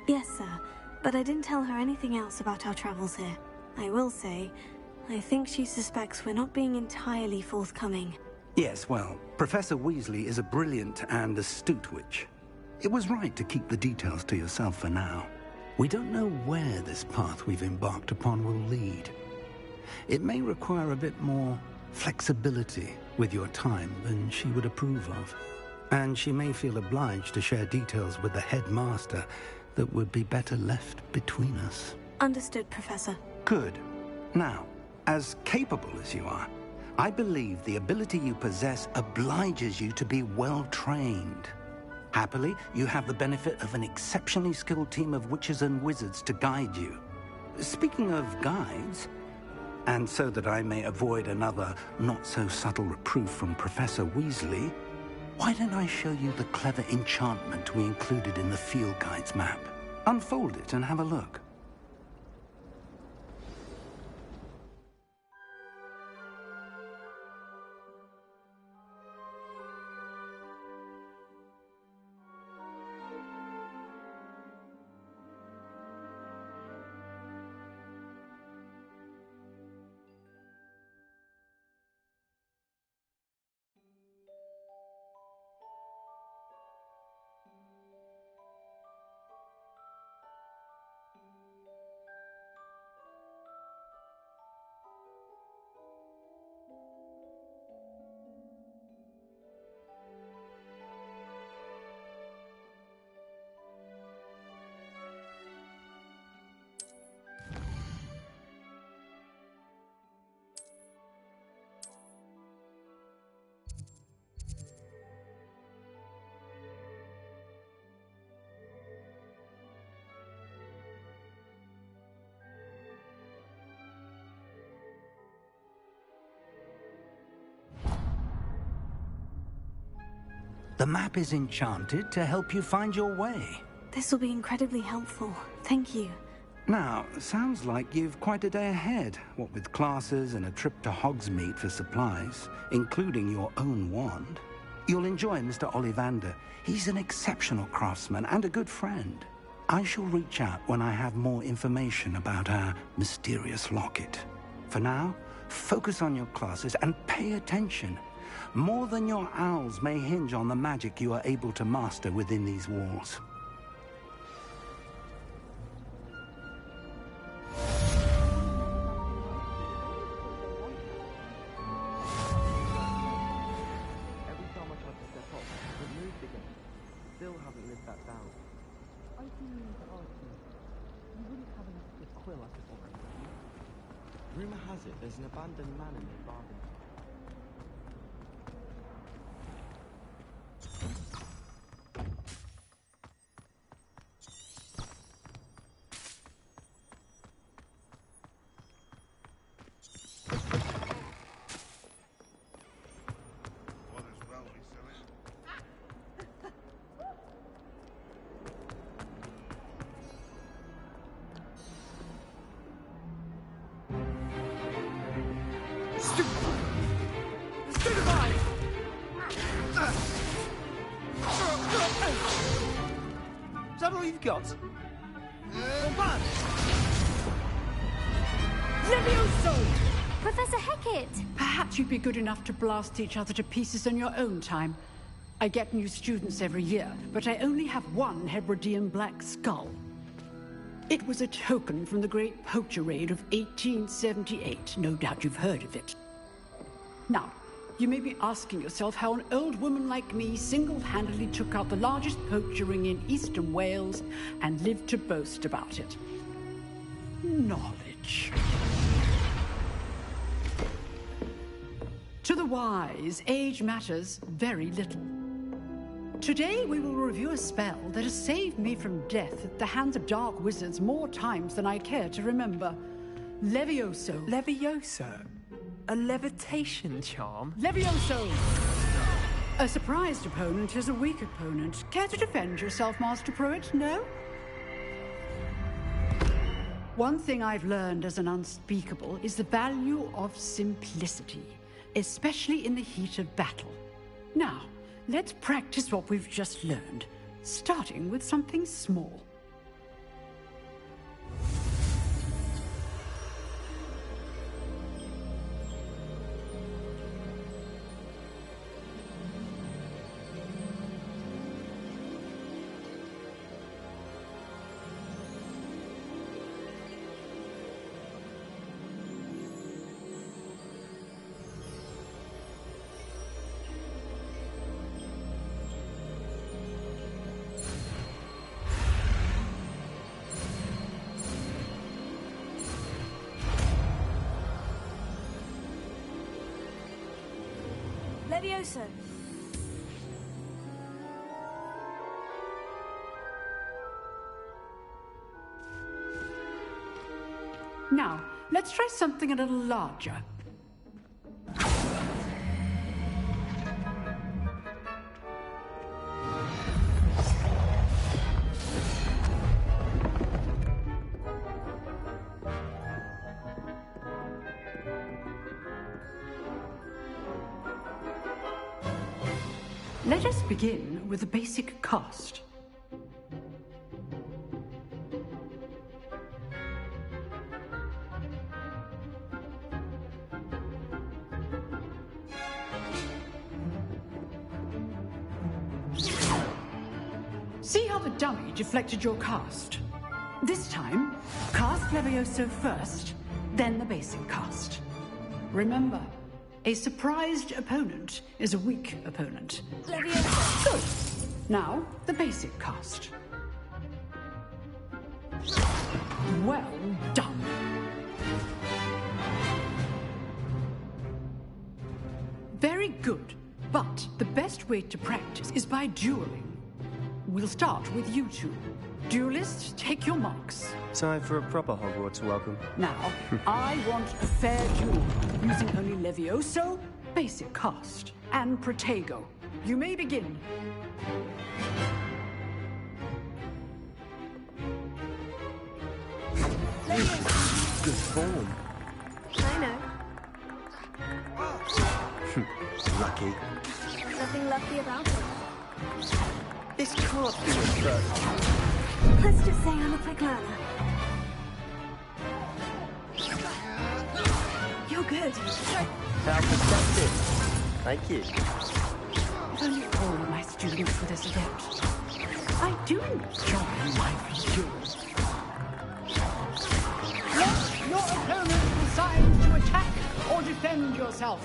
Yes, sir. But I didn't tell her anything else about our travels here. I will say, I think she suspects we're not being entirely forthcoming. Yes, well, Professor Weasley is a brilliant and astute witch. It was right to keep the details to yourself for now. We don't know where this path we've embarked upon will lead. It may require a bit more flexibility with your time than she would approve of. And she may feel obliged to share details with the headmaster that would be better left between us. Understood, Professor. Good. Now, as capable as you are, I believe the ability you possess obliges you to be well-trained. Happily, you have the benefit of an exceptionally skilled team of witches and wizards to guide you. Speaking of guides, and so that I may avoid another not-so-subtle reproof from Professor Weasley, why don't I show you the clever enchantment we included in the field guide's map? Unfold it and have a look. The map is enchanted to help you find your way. This will be incredibly helpful. Thank you. Now, sounds like you've quite a day ahead, what with classes and a trip to Hogsmeade for supplies, including your own wand. You'll enjoy Mr. Ollivander. He's an exceptional craftsman and a good friend. I shall reach out when I have more information about our mysterious locket. For now, focus on your classes and pay attention. More than your owls may hinge on the magic you are able to master within these walls. Every time I tried to step off, it moved again. Still haven't lived that down. I do mean to ask you, you wouldn't have an extra quill I could borrow, would you? Rumour has it there's an abandoned manor near Bargain. Is that all you've got? Levioso! Professor Hecat! Perhaps you'd be good enough to blast each other to pieces in your own time. I get new students every year, but I only have one Hebridean black skull. It was a token from the Great Poacher Raid of 1878. No doubt you've heard of it. Now, you may be asking yourself how an old woman like me single-handedly took out the largest poacher ring in eastern Wales and lived to boast about it. Knowledge. To the wise, age matters very little. Today we will review a spell that has saved me from death at the hands of dark wizards more times than I care to remember. Levioso. Levioso? A levitation charm? Levioso! A surprised opponent is a weak opponent. Care to defend yourself, Master Pruitt? No? One thing I've learned as an unspeakable is the value of simplicity, especially in the heat of battle. Now, let's practice what we've just learned, starting with something small. Levioso! Now, let's try something a little larger. Let us begin with the basic cast. See how the dummy deflected your cast? This time, cast Levioso first, then the basic cast. Remember, a surprised opponent is a weak opponent. Levioso! Good. Now, the basic cast. Well done. Very good. But the best way to practice is by dueling. We'll start with you two. Duelists, take your marks. Time for a proper Hogwarts welcome. Now, I want a fair duel, using only Levioso, basic cast, and Protego. You may begin. Good form. I know. Lucky. Nothing lucky about it. This can't be your first. Let's just say I'm a quick learner. You're good. How perceptive. Thank you. If only all my students were this adept. I do enjoy my duels. Let your opponent decide to attack or defend yourself.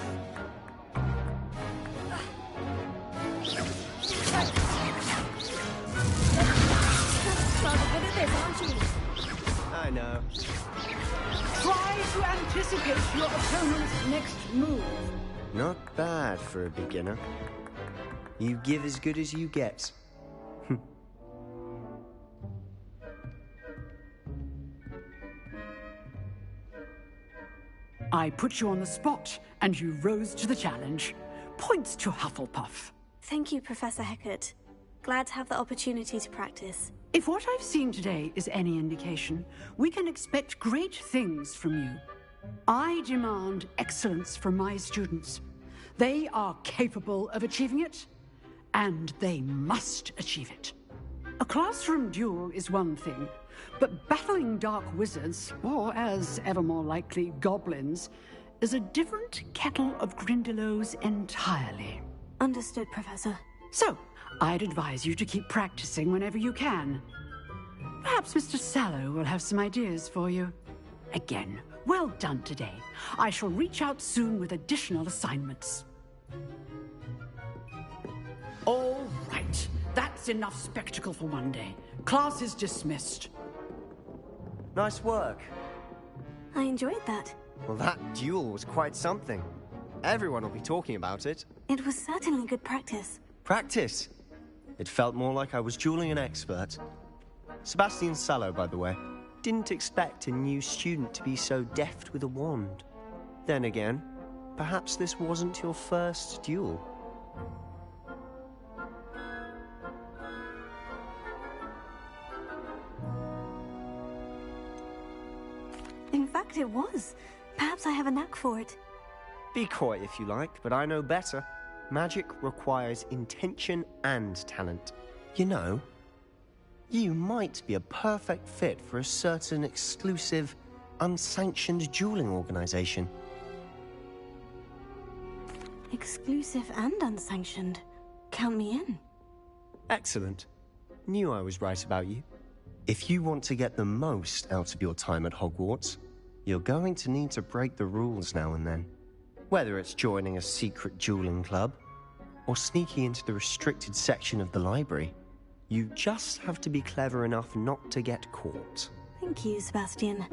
Rather good at this, aren't you? I know. Try to anticipate your opponent's next move. Not bad for a beginner. You give as good as you get. I put you on the spot, and you rose to the challenge. Points to Hufflepuff. Thank you, Professor Hecat. Glad to have the opportunity to practice. If what I've seen today is any indication, we can expect great things from you. I demand excellence from my students. They are capable of achieving it, and they must achieve it. A classroom duel is one thing, but battling dark wizards, or as ever more likely, goblins, is a different kettle of Grindylows entirely. Understood, Professor. So, I'd advise you to keep practicing whenever you can. Perhaps Mr. Sallow will have some ideas for you. Again, well done today. I shall reach out soon with additional assignments. All right. That's enough spectacle for one day. Class is dismissed. Nice work. I enjoyed that. Well, that duel was quite something. Everyone will be talking about it. It was certainly good practice. Practice. It felt more like I was dueling an expert. Sebastian Sallow, by the way. Didn't expect a new student to be so deft with a wand. Then again, perhaps this wasn't your first duel. In fact, it was. Perhaps I have a knack for it. Be coy if you like, but I know better. Magic requires intention and talent. You know, you might be a perfect fit for a certain exclusive, unsanctioned dueling organization. Exclusive and unsanctioned. Count me in. Excellent. Knew I was right about you. If you want to get the most out of your time at Hogwarts, you're going to need to break the rules now and then. Whether it's joining a secret dueling club, or sneaking into the restricted section of the library, you just have to be clever enough not to get caught. Thank you, Sebastian.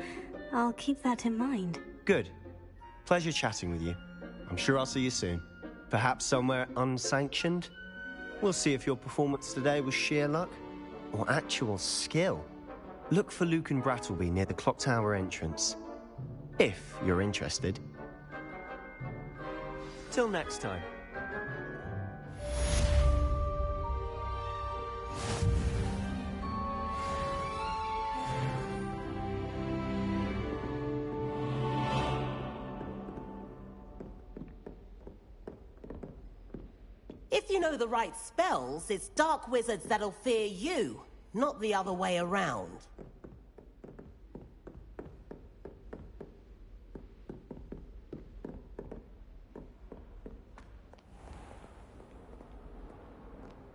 I'll keep that in mind. Good. Pleasure chatting with you. I'm sure I'll see you soon. Perhaps somewhere unsanctioned? We'll see if your performance today was sheer luck or actual skill. Look for Luke and Brattleby near the clock tower entrance. If you're interested. Till next time. If you know the right spells, it's dark wizards that'll fear you, not the other way around.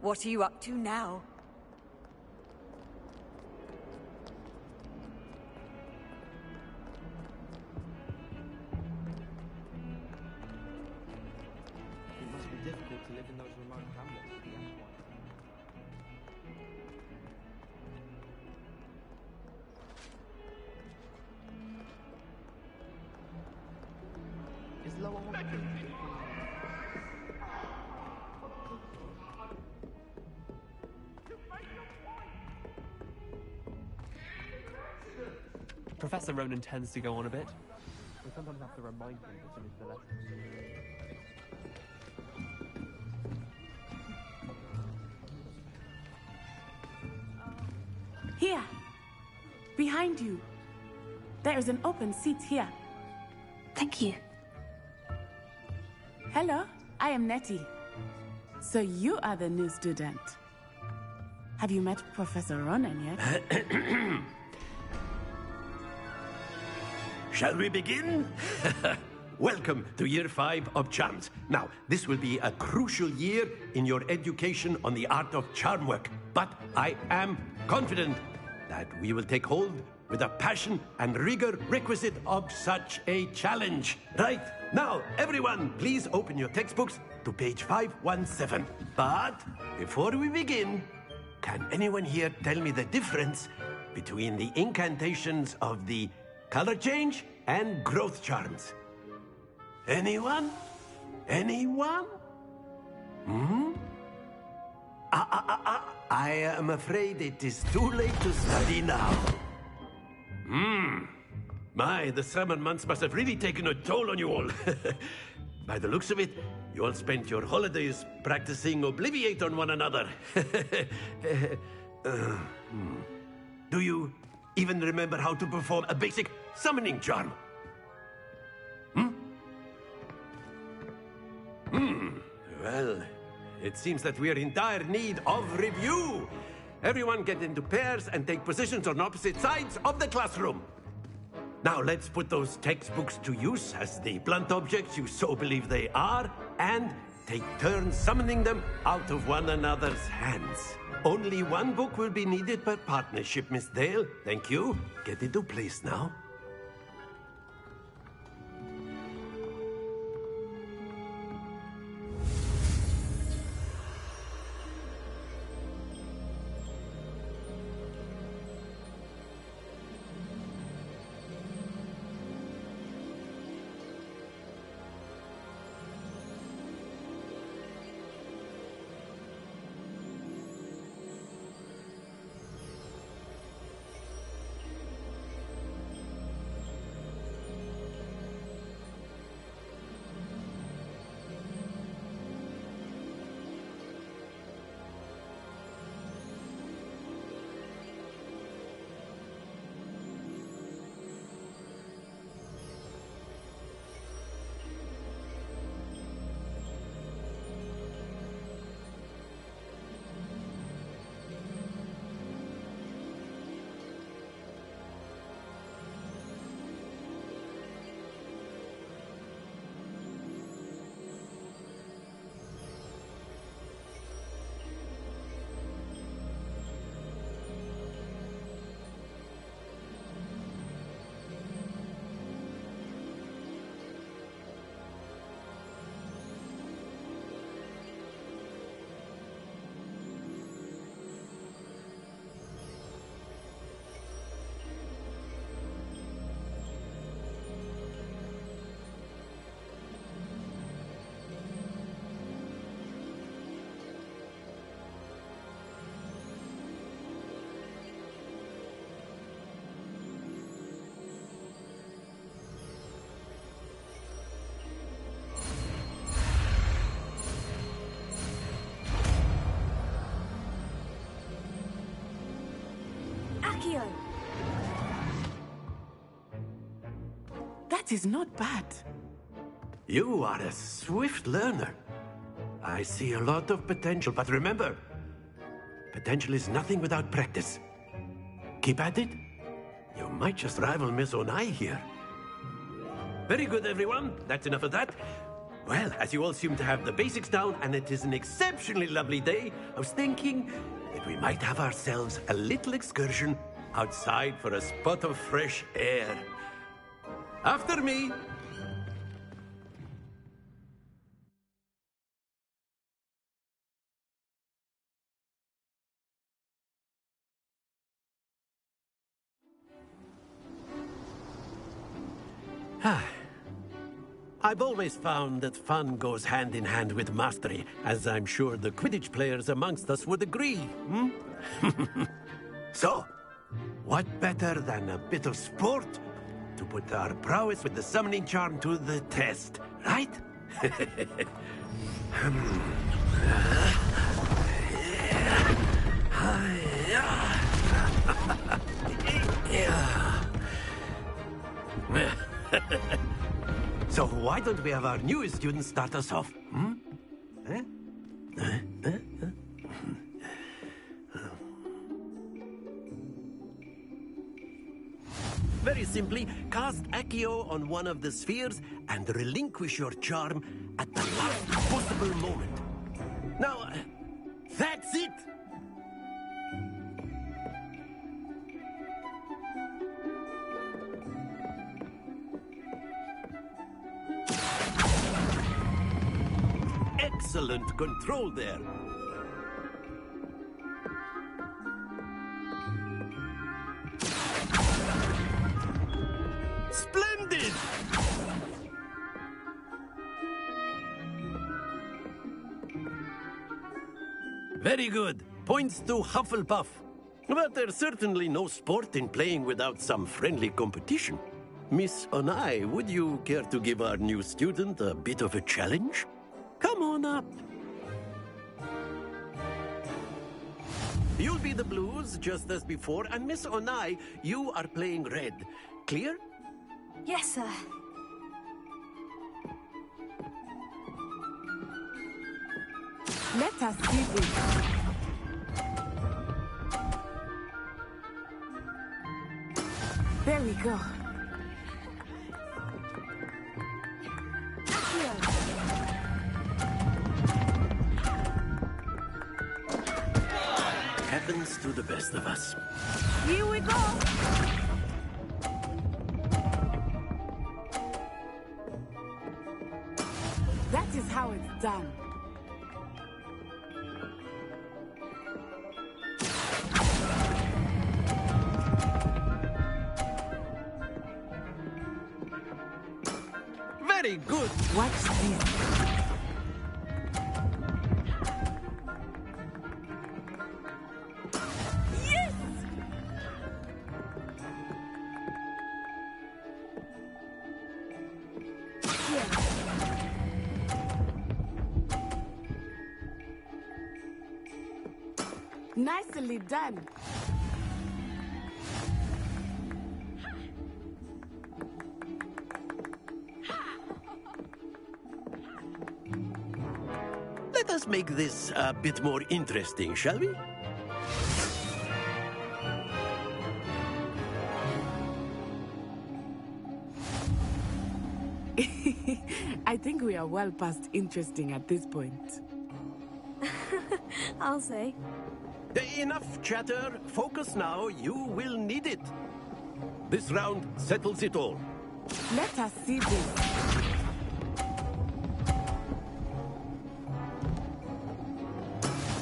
What are you up to now? It must be difficult to live in those remote hamlets with the Ashwine. Is Lower Hogwarts? Professor Ronan tends to go on a bit. We sometimes have to remind him to finish the lesson. Here! Behind you! There is an open seat here. Thank you. Hello, I am Nettie. So you are the new student. Have you met Professor Ronan yet? Shall we begin? Welcome to Year 5 of Charms. Now, this will be a crucial year in your education on the art of charm work. But I am confident that we will take hold with the passion and rigor requisite of such a challenge. Right, now, everyone, please open your textbooks to page 517. But before we begin, can anyone here tell me the difference between the incantations of the color change and growth charms? Anyone? Anyone? I am afraid it is too late to study now. My, the summer months must have really taken a toll on you all. By the looks of it, you all spent your holidays practicing Obliviate on one another. Do you even remember how to perform a basic summoning charm? Well, it seems that we are in dire need of review. Everyone get into pairs and take positions on opposite sides of the classroom. Now let's put those textbooks to use as the blunt objects you so believe they are, and take turns summoning them out of one another's hands. Only one book will be needed per partnership, Miss Dale. Thank you. Get into place now. Accio! That is not bad. You are a swift learner. I see a lot of potential, but remember, potential is nothing without practice. Keep at it. You might just rival Miss Onai here. Very good, everyone. That's enough of that. Well, as you all seem to have the basics down, and it is an exceptionally lovely day, I was thinking that we might have ourselves a little excursion outside for a spot of fresh air. After me. I've always found that fun goes hand in hand with mastery, as I'm sure the Quidditch players amongst us would agree. So, what better than a bit of sport to put our prowess with the summoning charm to the test, right? So why don't we have our newest student start us off? Very simply, cast Accio on one of the spheres and relinquish your charm at the last possible moment. Now, that's it! Excellent control there. Splendid! Very good. Points to Hufflepuff. But there's certainly no sport in playing without some friendly competition. Miss Onai, would you care to give our new student a bit of a challenge? Come on up. You'll be the blues, just as before, and Miss Onai, you are playing red. Clear? Yes, sir. Let us see this. There we go. Happens to the best of us. Here we go. That is how it's done. Very good. Watch this. Nicely done. Let us make this a bit more interesting, shall we? I think we are well past interesting at this point. I'll say. Enough chatter. Focus now. You will need it. This round settles it all. Let us see this.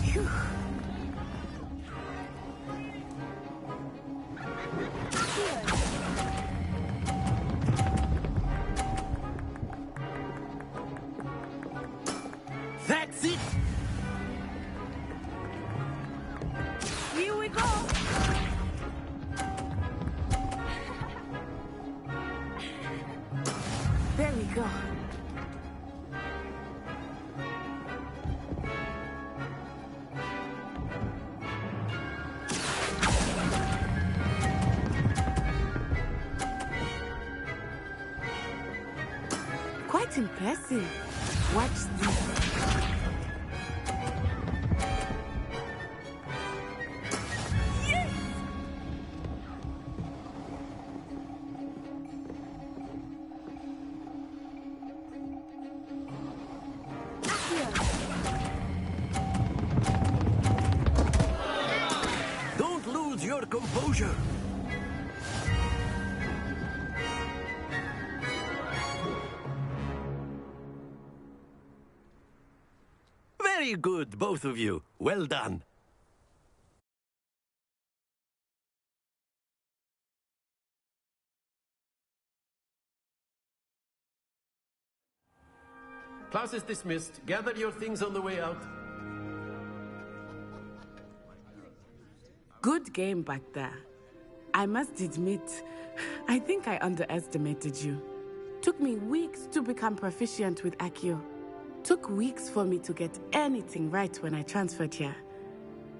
Phew. That's it. Here we go. There we go. Quite impressive. Watch this. Don't lose your composure. Very good, both of you. Well done. Class is dismissed. Gather your things on the way out. Good game back there. I must admit, I think I underestimated you. Took me weeks to become proficient with Accio. Took weeks for me to get anything right when I transferred here.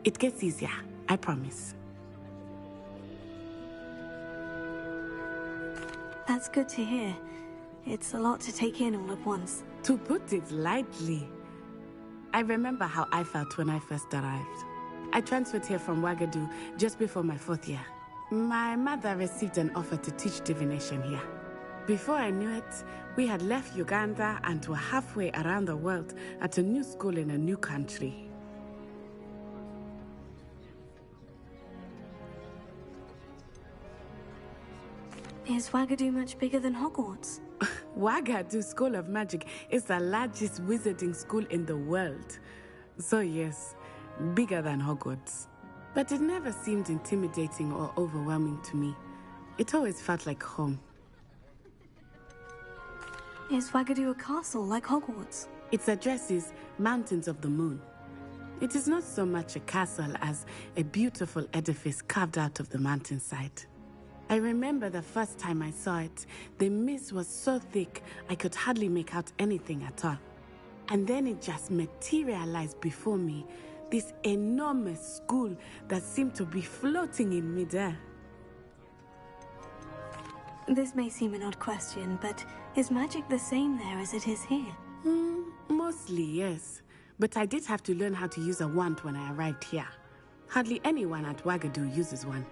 It gets easier, I promise. That's good to hear. It's a lot to take in all at once. To put it lightly, I remember how I felt when I first arrived. I transferred here from Ouagadougou just before my 4th year. My mother received an offer to teach divination here. Before I knew it, we had left Uganda and were halfway around the world at a new school in a new country. Is Ouagadougou much bigger than Hogwarts? Ouagadougou School of Magic is the largest wizarding school in the world. So yes, bigger than Hogwarts. But it never seemed intimidating or overwhelming to me. It always felt like home. Is Ouagadougou a castle like Hogwarts? Its address is Mountains of the Moon. It is not so much a castle as a beautiful edifice carved out of the mountainside. I remember the first time I saw it, the mist was so thick I could hardly make out anything at all. And then it just materialized before me, this enormous school that seemed to be floating in midair. This may seem an odd question, but is magic the same there as it is here? Mostly, yes. But I did have to learn how to use a wand when I arrived here. Hardly anyone at Ouagadougou uses one.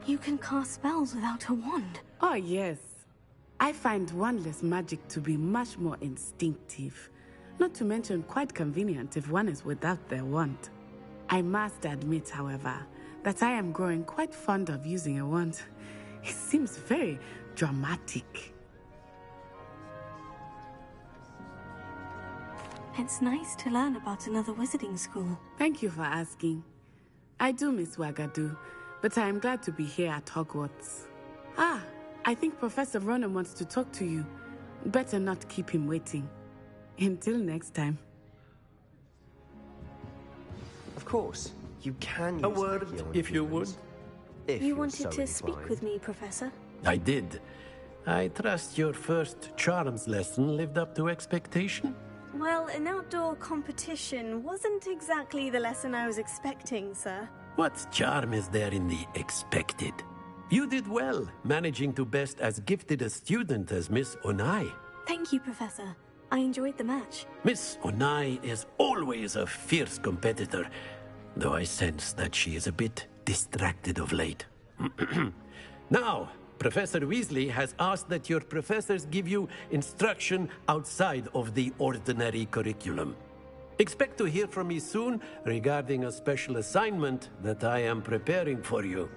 You can cast spells without a wand? Oh, yes. I find wandless magic to be much more instinctive. Not to mention quite convenient if one is without their wand. I must admit, however, that I am growing quite fond of using a wand. It seems very dramatic. It's nice to learn about another wizarding school. Thank you for asking. I do miss Ouagadougou, but I am glad to be here at Hogwarts. Ah, I think Professor Ronan wants to talk to you. Better not keep him waiting. Until next time. Of course, you can use A word, Heyo if you would. influence, if You you're wanted so to speak inclined. with me, Professor? I did. I trust your first charms lesson lived up to expectation? Well, an outdoor competition wasn't exactly the lesson I was expecting, sir. What charm is there in the expected? You did well, managing to best as gifted a student as Miss Onai. Thank you, Professor. I enjoyed the match. Miss Onai is always a fierce competitor, though I sense that she is a bit distracted of late. Now, Professor Weasley has asked that your professors give you instruction outside of the ordinary curriculum. Expect to hear from me soon regarding a special assignment that I am preparing for you.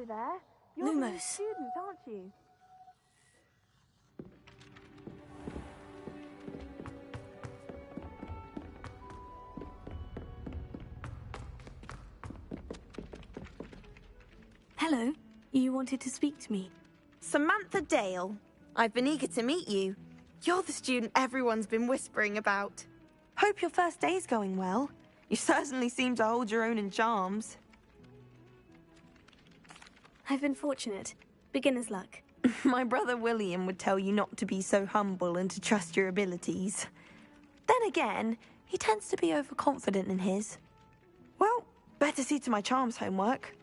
Hello there. You're the new Lumos. student, aren't you? Hello. You wanted to speak to me? Samantha Dale. I've been eager to meet you. You're the student everyone's been whispering about. Hope your first day's going well. You certainly seem to hold your own in charms. I've been fortunate. Beginner's luck. My brother William would tell you not to be so humble and to trust your abilities. Then again, he tends to be overconfident in his. Well, better see to my charms homework.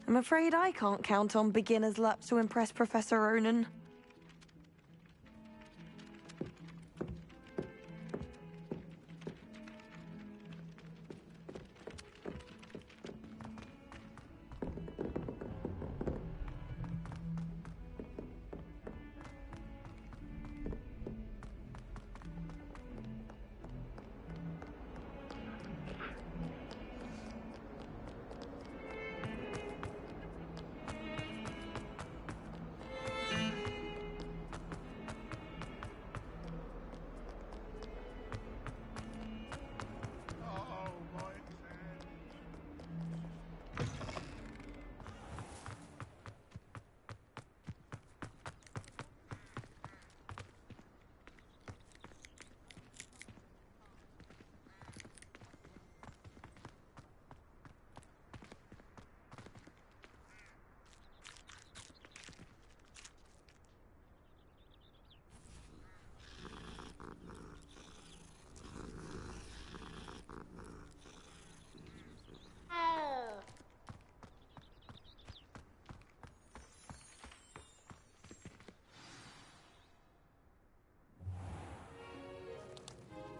I'm afraid I can't count on beginner's luck to impress Professor Ronan.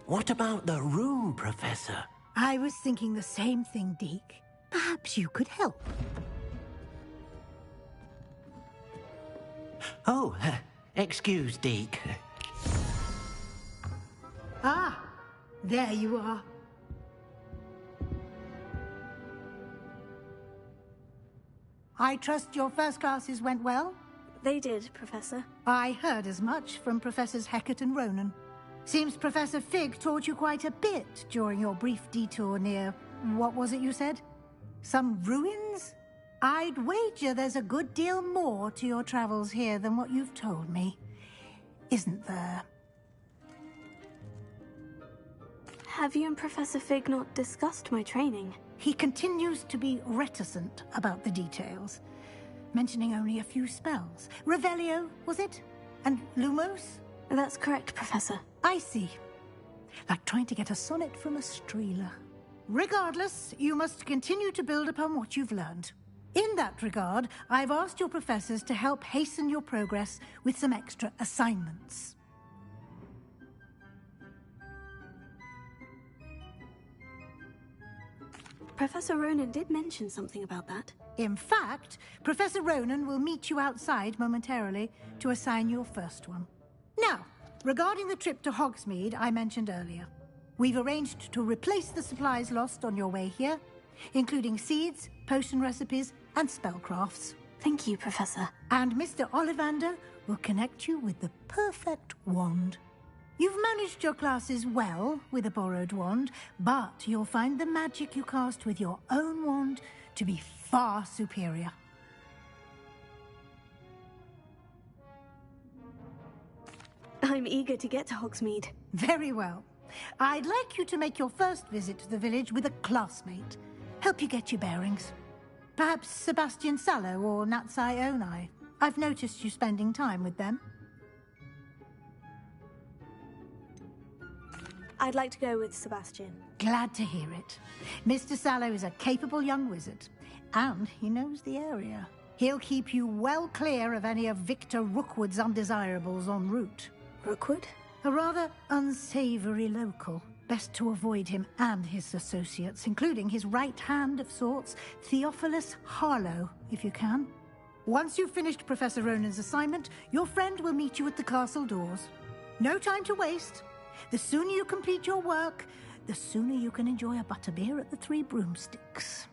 What about the room, Professor? I was thinking the same thing, Deke. Perhaps you could help. Oh, excuse, Deke. Ah, there you are. I trust your first classes went well? They did, Professor. I heard as much from Professors Hecat and Ronan. Seems Professor Fig taught you quite a bit during your brief detour near... what was it you said? Some ruins? I'd wager there's a good deal more to your travels here than what you've told me. Isn't there? Have you and Professor Fig not discussed my training? He continues to be reticent about the details, mentioning only a few spells. Revelio, was it? And Lumos? That's correct, Professor. I see. Like trying to get a sonnet from a streeler. Regardless, you must continue to build upon what you've learned. In that regard, I've asked your professors to help hasten your progress with some extra assignments. Professor Ronan did mention something about that. In fact, Professor Ronan will meet you outside momentarily to assign your first one. Now, regarding the trip to Hogsmeade I mentioned earlier, we've arranged to replace the supplies lost on your way here, including seeds, potion recipes, and spellcrafts. Thank you, Professor. And Mr. Ollivander will connect you with the perfect wand. You've managed your classes well with a borrowed wand, but you'll find the magic you cast with your own wand to be far superior. I'm eager to get to Hogsmeade. Very well. I'd like you to make your first visit to the village with a classmate. Help you get your bearings. Perhaps Sebastian Sallow or Natsai Onai. I've noticed you spending time with them. I'd like to go with Sebastian. Glad to hear it. Mr. Sallow is a capable young wizard, and he knows the area. He'll keep you well clear of any of Victor Rookwood's undesirables en route. Rookwood? A rather unsavory local. Best to avoid him and his associates, including his right hand of sorts, Theophilus Harlow, if you can. Once you've finished Professor Ronan's assignment, your friend will meet you at the castle doors. No time to waste. The sooner you complete your work, the sooner you can enjoy a butterbeer at the Three Broomsticks.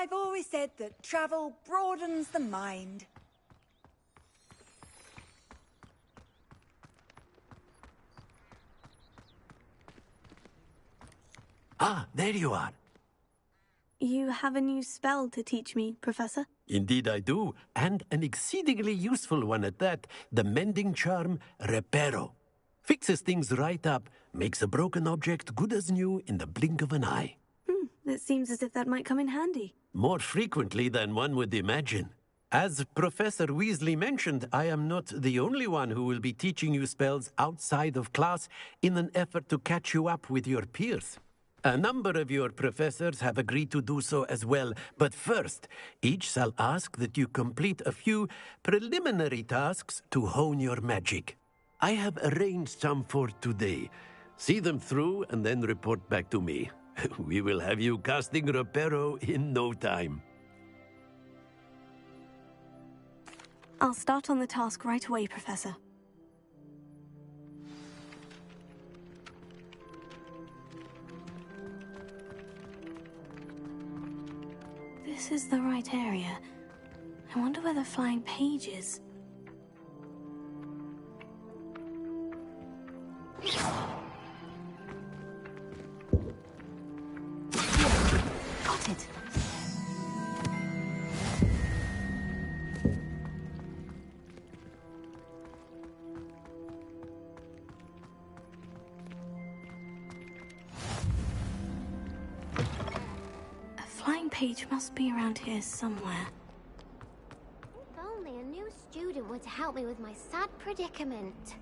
I've always said that travel broadens the mind. Ah, there you are. You have a new spell to teach me, Professor? Indeed I do, and an exceedingly useful one at that. The mending charm, Reparo. Fixes things right up, makes a broken object good as new in the blink of an eye. It seems as if that might come in handy. More frequently than one would imagine. As Professor Weasley mentioned, I am not the only one who will be teaching you spells outside of class in an effort to catch you up with your peers. A number of your professors have agreed to do so as well, but first, each shall ask that you complete a few preliminary tasks to hone your magic. I have arranged some for today. See them through and then report back to me. We will have you casting Reparo in no time. I'll start on the task right away, Professor. This is the right area. I wonder where the flying page is. Got it. A flying page must be around here somewhere. If only a new student were to help me with my sad predicament.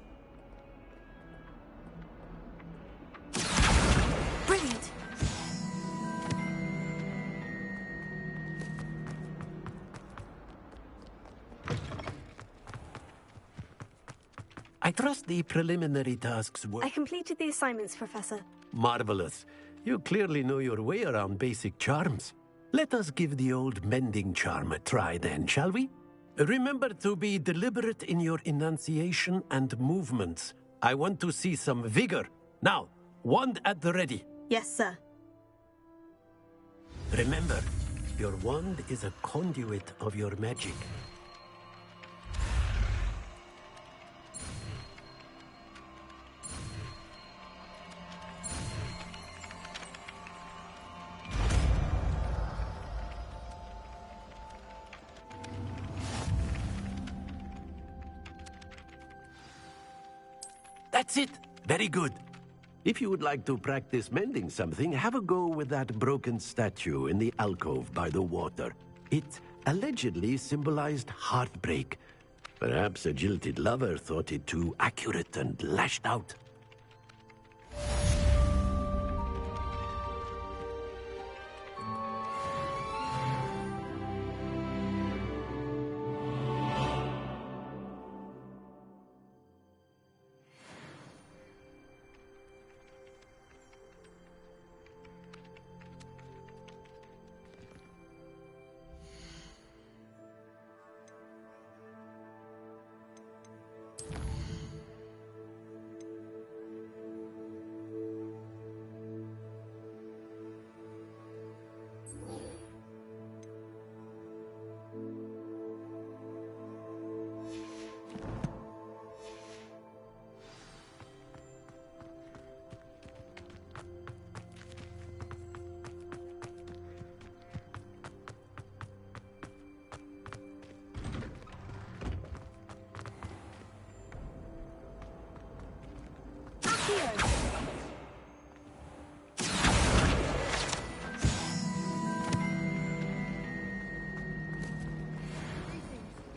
Brilliant! I trust the preliminary tasks were... I completed the assignments, Professor. Marvelous. You clearly know your way around basic charms. Let us give the old mending charm a try then, shall we? Remember to be deliberate in your enunciation and movements. I want to see some vigor. Now, wand at the ready. Yes, sir. Remember, your wand is a conduit of your magic. That's it. Very good. If you would like to practice mending something, have a go with that broken statue in the alcove by the water. It allegedly symbolized heartbreak. Perhaps a jilted lover thought it too accurate and lashed out.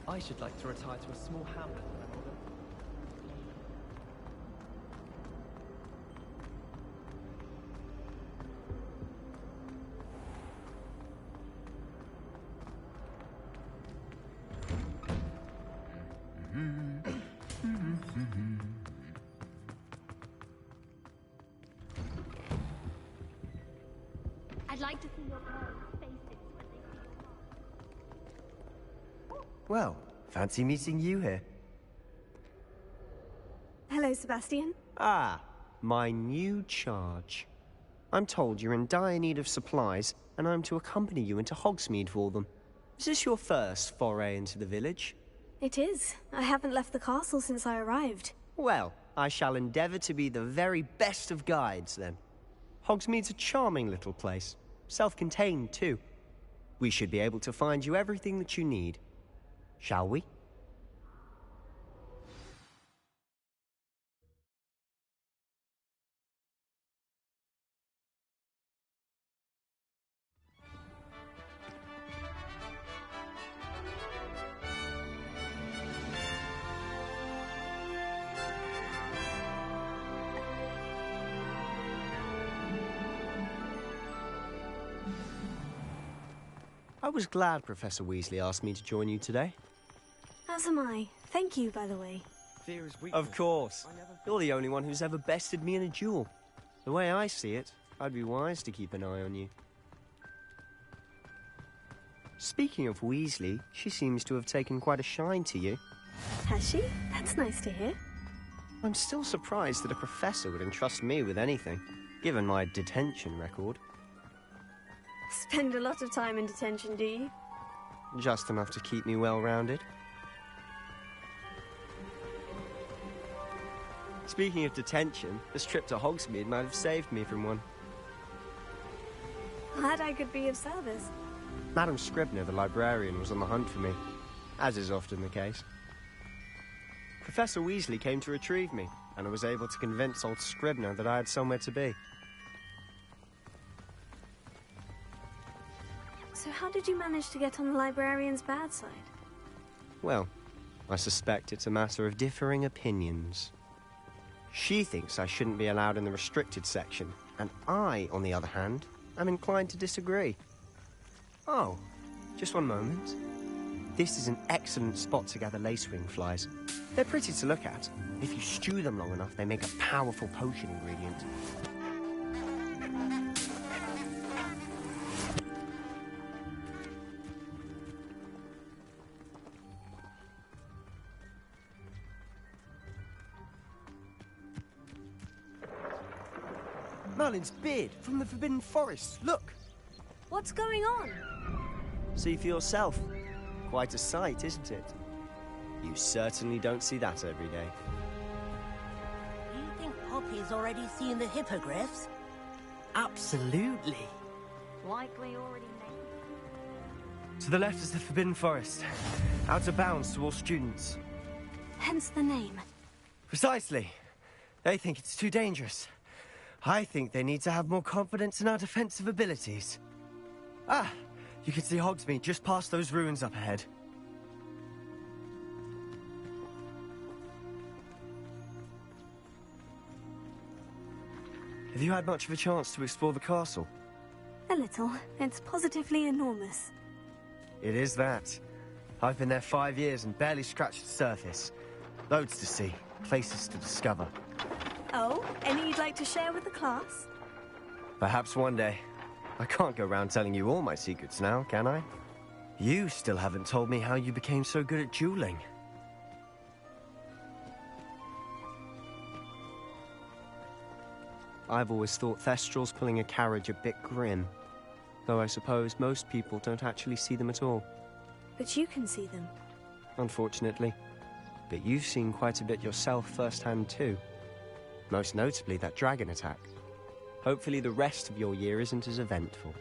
I should like to retire to a small hamlet when I'm older. I'd like to see your parents' faces when they see your Well, fancy meeting you here. Hello, Sebastian. Ah, my new charge. I'm told you're in dire need of supplies, and and I'm to accompany you into Hogsmeade for them. Is this your first foray into the village? It is. I haven't left the castle since I arrived. Well, I shall endeavour to be the very best of guides, then. Hogsmeade's a charming little place. Self-contained, too. We should be able to find you everything that you need. Shall we? I was glad Professor Weasley asked me to join you today. As am I. Thank you, by the way. Fear is weakness. Of course. You're the only one who's ever bested me in a duel. The way I see it, I'd be wise to keep an eye on you. Speaking of Weasley, she seems to have taken quite a shine to you. Has she? That's nice to hear. I'm still surprised that a professor would entrust me with anything, given my detention record. Spend a lot of time in detention, do you? Just enough to keep me well-rounded. Speaking of detention, this trip to Hogsmeade might have saved me from one. Glad I could be of service. Madam Scribner, the librarian, was on the hunt for me, as is often the case. Professor Weasley came to retrieve me, and I was able to convince old Scribner that I had somewhere to be. So how did you manage to get on the librarian's bad side? Well, I suspect it's a matter of differing opinions. She thinks I shouldn't be allowed in the restricted section, and I, on the other hand, am inclined to disagree. Oh, just one moment. This is an excellent spot to gather lacewing flies. They're pretty to look at. If you stew them long enough, they make a powerful potion ingredient. Merlin's beard from the Forbidden Forest. Look! What's going on? See for yourself. Quite a sight, isn't it? You certainly don't see that every day. Do you think Poppy's already seen the hippogriffs? Absolutely. Likely already made. To the left is the Forbidden Forest. Out of bounds to all students. Hence the name. Precisely. They think it's too dangerous. I think they need to have more confidence in our defensive abilities. Ah, you can see Hogsmeade just past those ruins up ahead. Have you had much of a chance to explore the castle? A little. It's positively enormous. It is that. I've been there 5 years and barely scratched the surface. Loads to see, places to discover. Oh, any you'd like to share with the class? Perhaps one day. I can't go around telling you all my secrets now, can I? You still haven't told me how you became so good at dueling. I've always thought Thestrals pulling a carriage a bit grim. Though I suppose most people don't actually see them at all. But you can see them. Unfortunately. But you've seen quite a bit yourself firsthand too. Most notably that dragon attack. Hopefully the rest of your year isn't as eventful.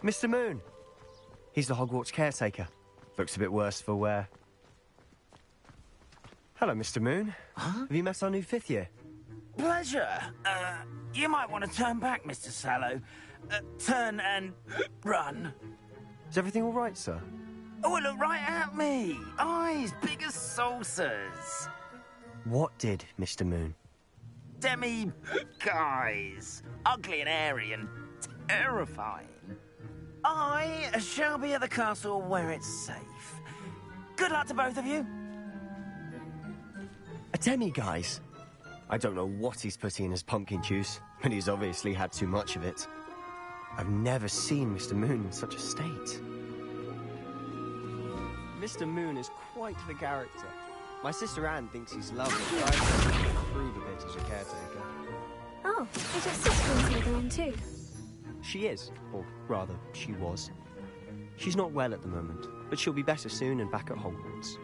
Mr. Moon! He's the Hogwarts caretaker. Looks a bit worse for wear. Hello, Mr. Moon. Huh? Have you met our new 5th year? Pleasure. You might want to turn back, Mr. Sallow. Turn and run. Is everything all right, sir? Oh, look right at me. Eyes big as saucers. What did, Mr. Moon? Guys. Ugly and hairy and terrifying. I shall be at the castle where it's safe. Good luck to both of you. A demi-guise? I don't know what he's putting in his pumpkin juice, but he's obviously had too much of it. I've never seen Mr. Moon in such a state. Mr. Moon is quite the character. My sister Anne thinks he's lovely, but I think he can improve a bit as a caretaker. Oh, is your sister in Slytherin too? She is, or rather, she was. She's not well at the moment, but she'll be better soon and back at Hogwarts.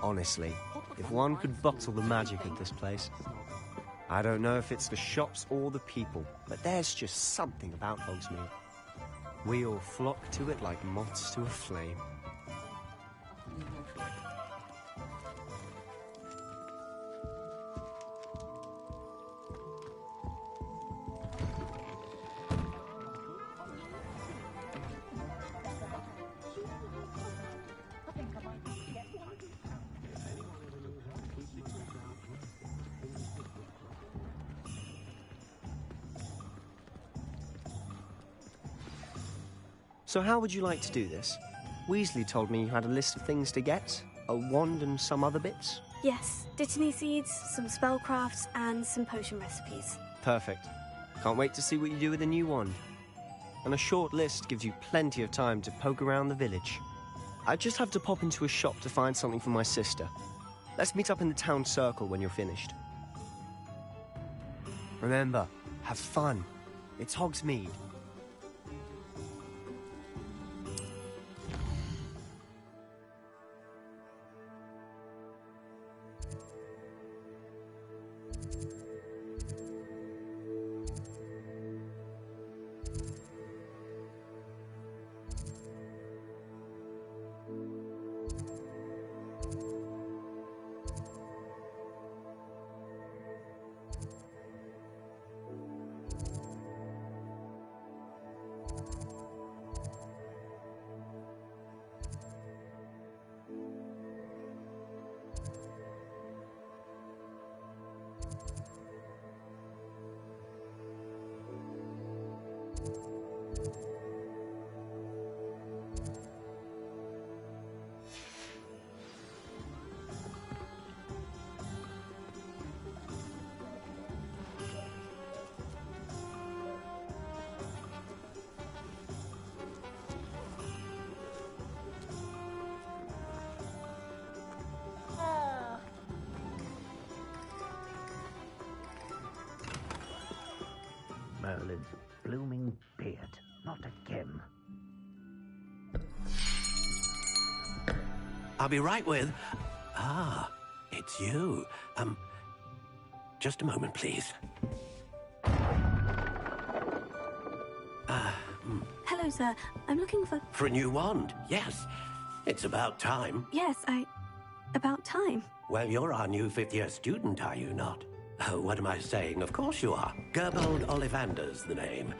Honestly, if one could bottle the magic of this place. I don't know if it's the shops or the people, but there's just something about Hogsmeade. We all flock to it like moths to a flame. So how would you like to do this? Weasley told me you had a list of things to get, a wand and some other bits. Yes, Dittany seeds, some spellcrafts, and some potion recipes. Perfect. Can't wait to see what you do with the new wand. And a short list gives you plenty of time to poke around the village. I just have to pop into a shop to find something for my sister. Let's meet up in the town circle when you're finished. Remember, have fun. It's Hogsmeade. Merlin's blooming beard. Not again. I'll be right with... Ah, it's you. Just a moment, please. Hello, sir. I'm looking for... For a new wand, yes. It's about time. Yes, about time. Well, you're our new fifth-year student, are you not? Oh, what am I saying? Of course you are. Gerbold Ollivander's the name.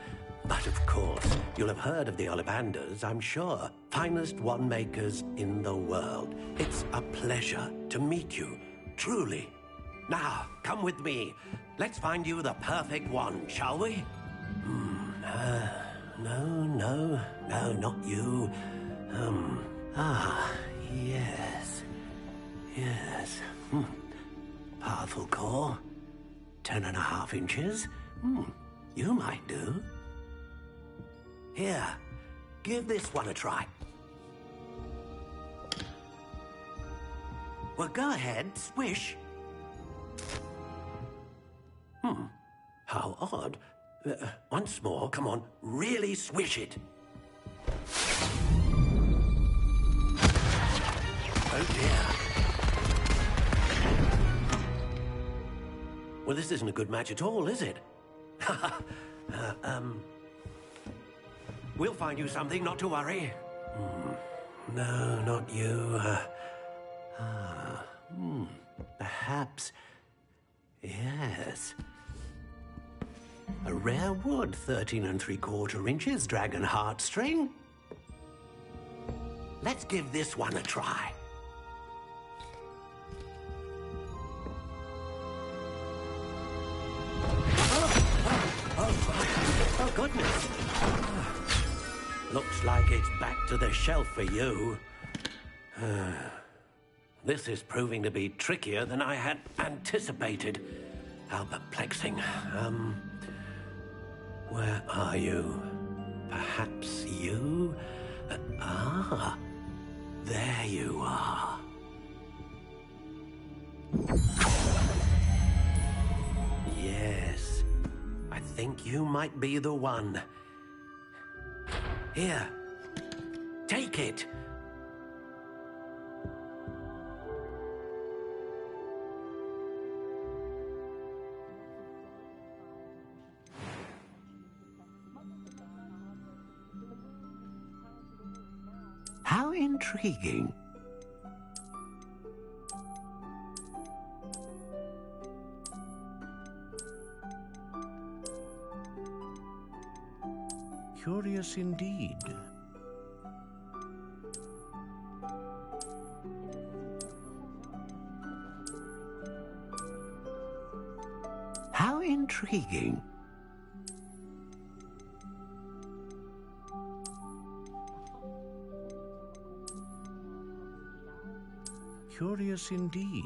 But of course, you'll have heard of the Ollivanders, I'm sure. Finest wand makers in the world. It's a pleasure to meet you, truly. Now, come with me. Let's find you the perfect wand, shall we? No, not you. Yes. Powerful core. 10.5 inches. You might do. Here, give this one a try. Well, go ahead, swish. How odd. Once more, come on, really swish it. Oh dear. Well, this isn't a good match at all, is it? We'll find you something, not to worry. No, not you. Perhaps... Yes. A rare wood, 13 3/4 inches, dragon heartstring. Let's give this one a try. Oh, goodness. Looks like it's back to the shelf for you. This is proving to be trickier than I had anticipated. How perplexing. Where are you? Perhaps you? There you are. Yes, I think you might be the one. Here, take it. How intriguing. Curious indeed. How intriguing. Curious indeed.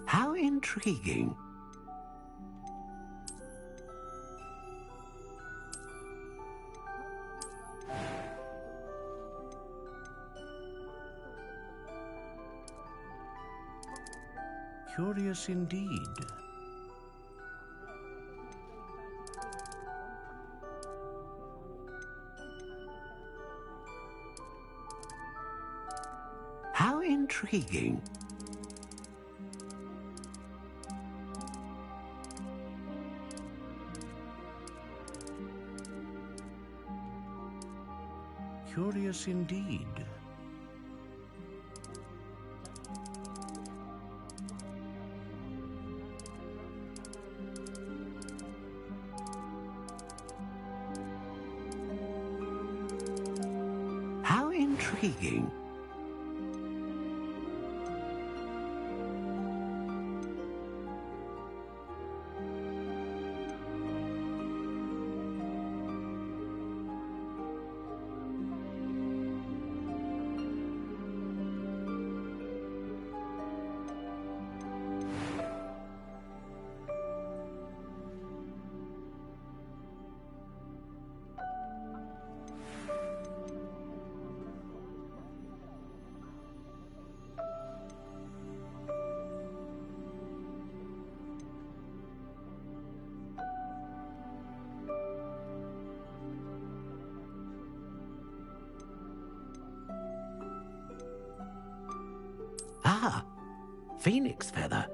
How intriguing. Curious indeed. How intriguing. Curious indeed. How intriguing. Ah, phoenix feather.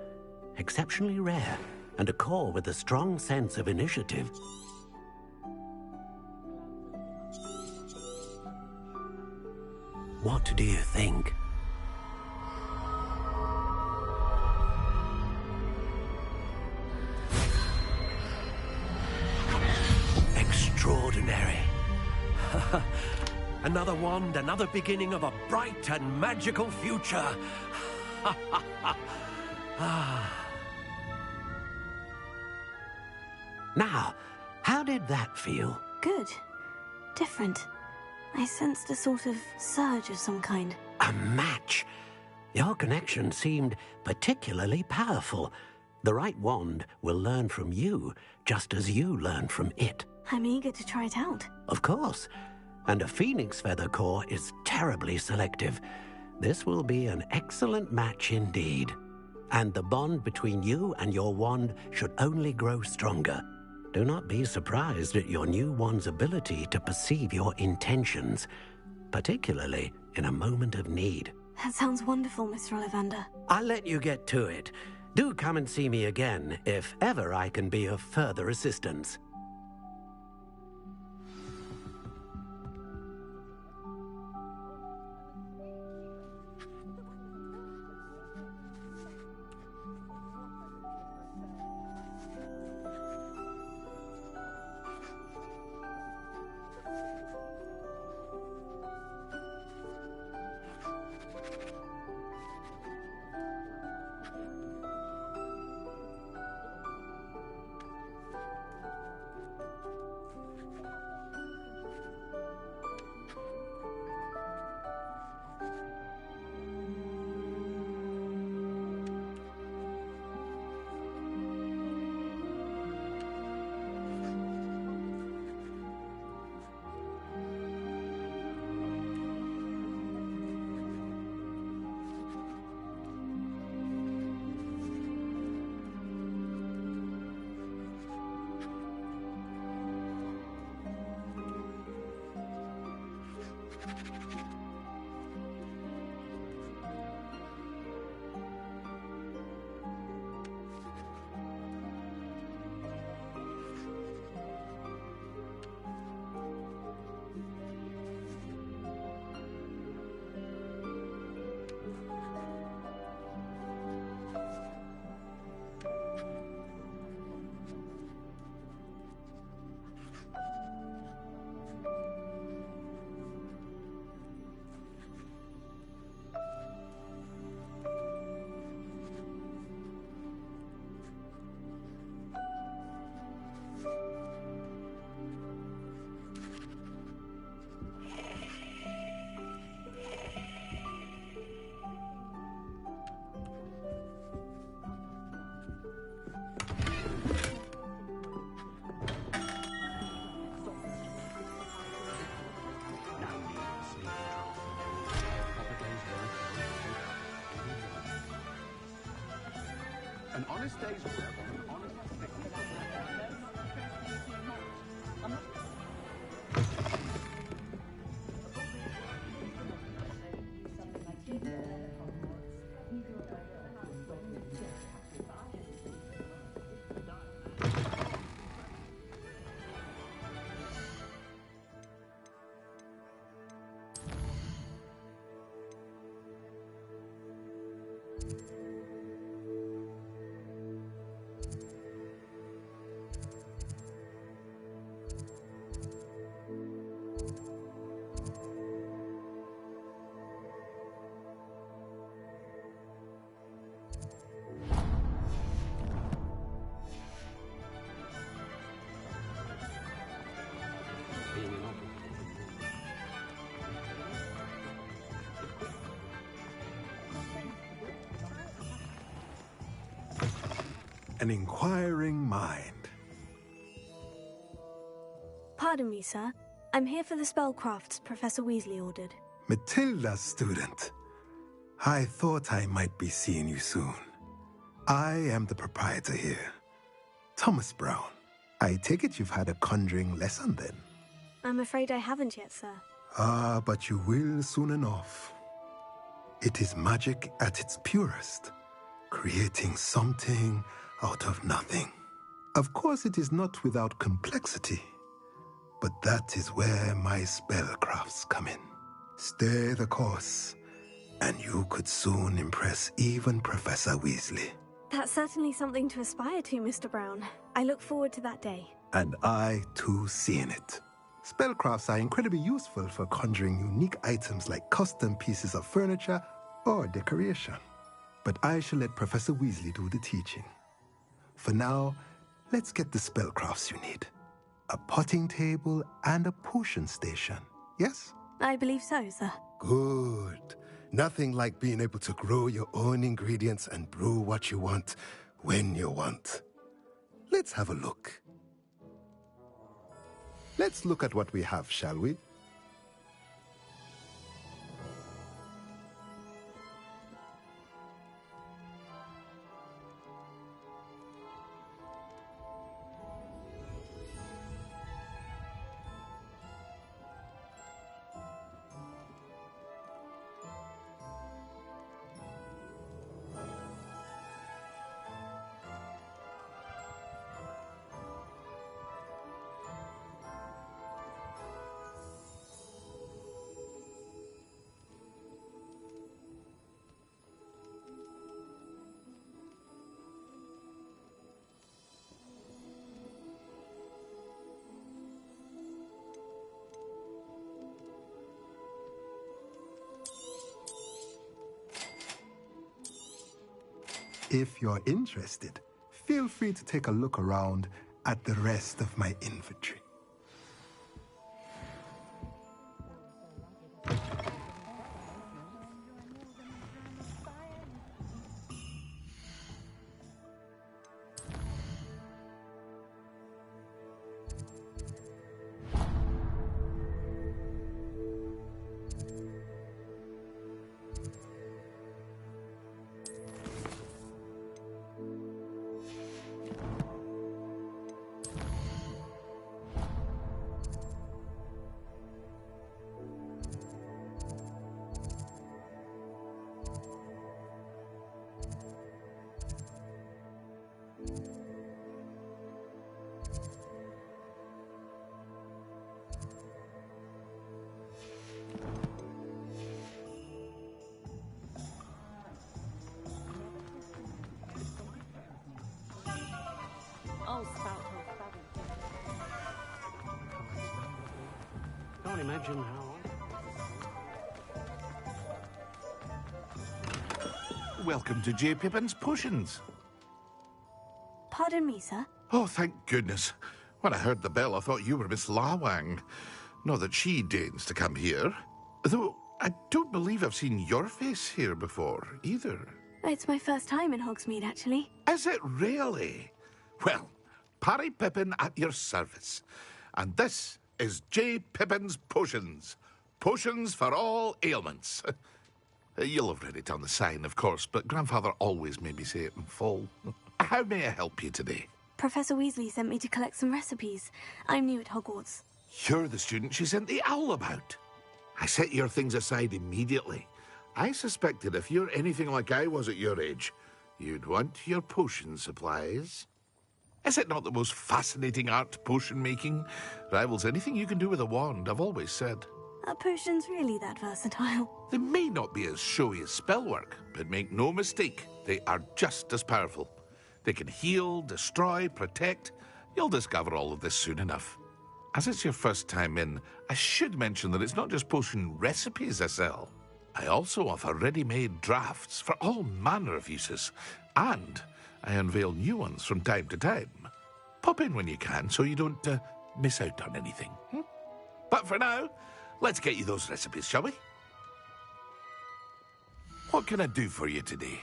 Exceptionally rare, and a core with a strong sense of initiative. What do you think? Extraordinary. Another wand, another beginning of a bright and magical future. Now, how did that feel? Good. Different. I sensed a sort of surge of some kind. A match. Your connection seemed particularly powerful. The right wand will learn from you, just as you learn from it. I'm eager to try it out. Of course. And a phoenix feather core is terribly selective. This will be an excellent match indeed. And the bond between you and your wand should only grow stronger. Do not be surprised at your new wand's ability to perceive your intentions, particularly in a moment of need. That sounds wonderful, Mr. Ollivander. I'll let you get to it. Do come and see me again if ever I can be of further assistance. An honest day's work on an honest An inquiring mind. Pardon me, sir. I'm here for the spellcrafts Professor Weasley ordered. Matilda's student. I thought I might be seeing you soon. I am the proprietor here, Thomas Brown. I take it you've had a conjuring lesson then? I'm afraid I haven't yet, sir. Ah, but you will soon enough. It is magic at its purest, creating something out of nothing. Of course, it is not without complexity, but that is where my spellcrafts come in. Stay the course, and you could soon impress even Professor Weasley. That's certainly something to aspire to, Mr. Brown. I look forward to that day. And I, too, seeing it. Spellcrafts are incredibly useful for conjuring unique items like custom pieces of furniture or decoration. But I shall let Professor Weasley do the teaching. For now, let's get the spellcrafts you need. A potting table and a potion station, yes? I believe so, sir. Good. Nothing like being able to grow your own ingredients and brew what you want when you want. Let's have a look. Let's look at what we have, shall we? If you're interested, feel free to take a look around at the rest of my inventory. imagine how... Welcome to J. Pippin's Potions. Pardon me, sir. Oh, thank goodness. When I heard the bell, I thought you were Miss Lawang. Not that she deigns to come here. Though, I don't believe I've seen your face here before, either. It's my first time in Hogsmeade, actually. Is it really? Well, Parry Pippin at your service. And this is J. Pippin's Potions. Potions for all ailments. You'll have read it on the sign, of course, but Grandfather always made me say it in full. How may I help you today? Professor Weasley sent me to collect some recipes. I'm new at Hogwarts. You're the student she sent the owl about. I set your things aside immediately. I suspected if you're anything like I was at your age, you'd want your potion supplies. Is it not the most fascinating art, potion making? Rivals anything you can do with a wand, I've always said. Are potions really that versatile? They may not be as showy as spellwork, but make no mistake, they are just as powerful. They can heal, destroy, protect. You'll discover all of this soon enough. As it's your first time in, I should mention that it's not just potion recipes I sell. I also offer ready-made drafts for all manner of uses, and I unveil new ones from time to time. Pop in when you can so you don't miss out on anything. But for now, let's get you those recipes, shall we? What can I do for you today?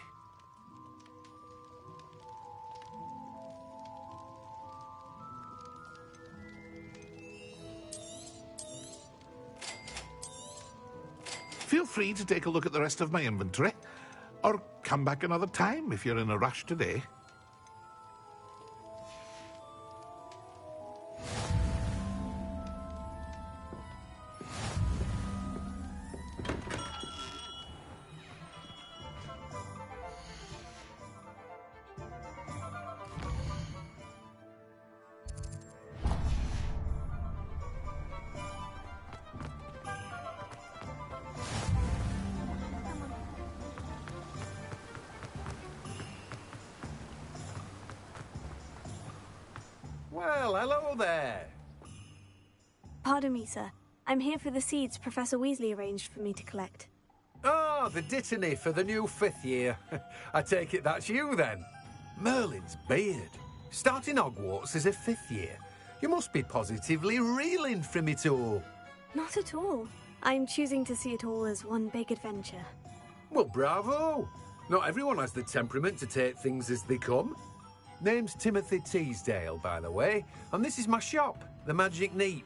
Feel free to take a look at the rest of my inventory, or come back another time if you're in a rush today. Well, hello there. Pardon me, sir. I'm here for the seeds Professor Weasley arranged for me to collect. Ah, the dittany for the new 5th year. I take it that's you, then. Merlin's beard. Starting Hogwarts as a 5th year. You must be positively reeling from it all. Not at all. I'm choosing to see it all as one big adventure. Well, bravo. Not everyone has the temperament to take things as they come. Name's Timothy Teasdale, by the way, and this is my shop, the Magic Neep.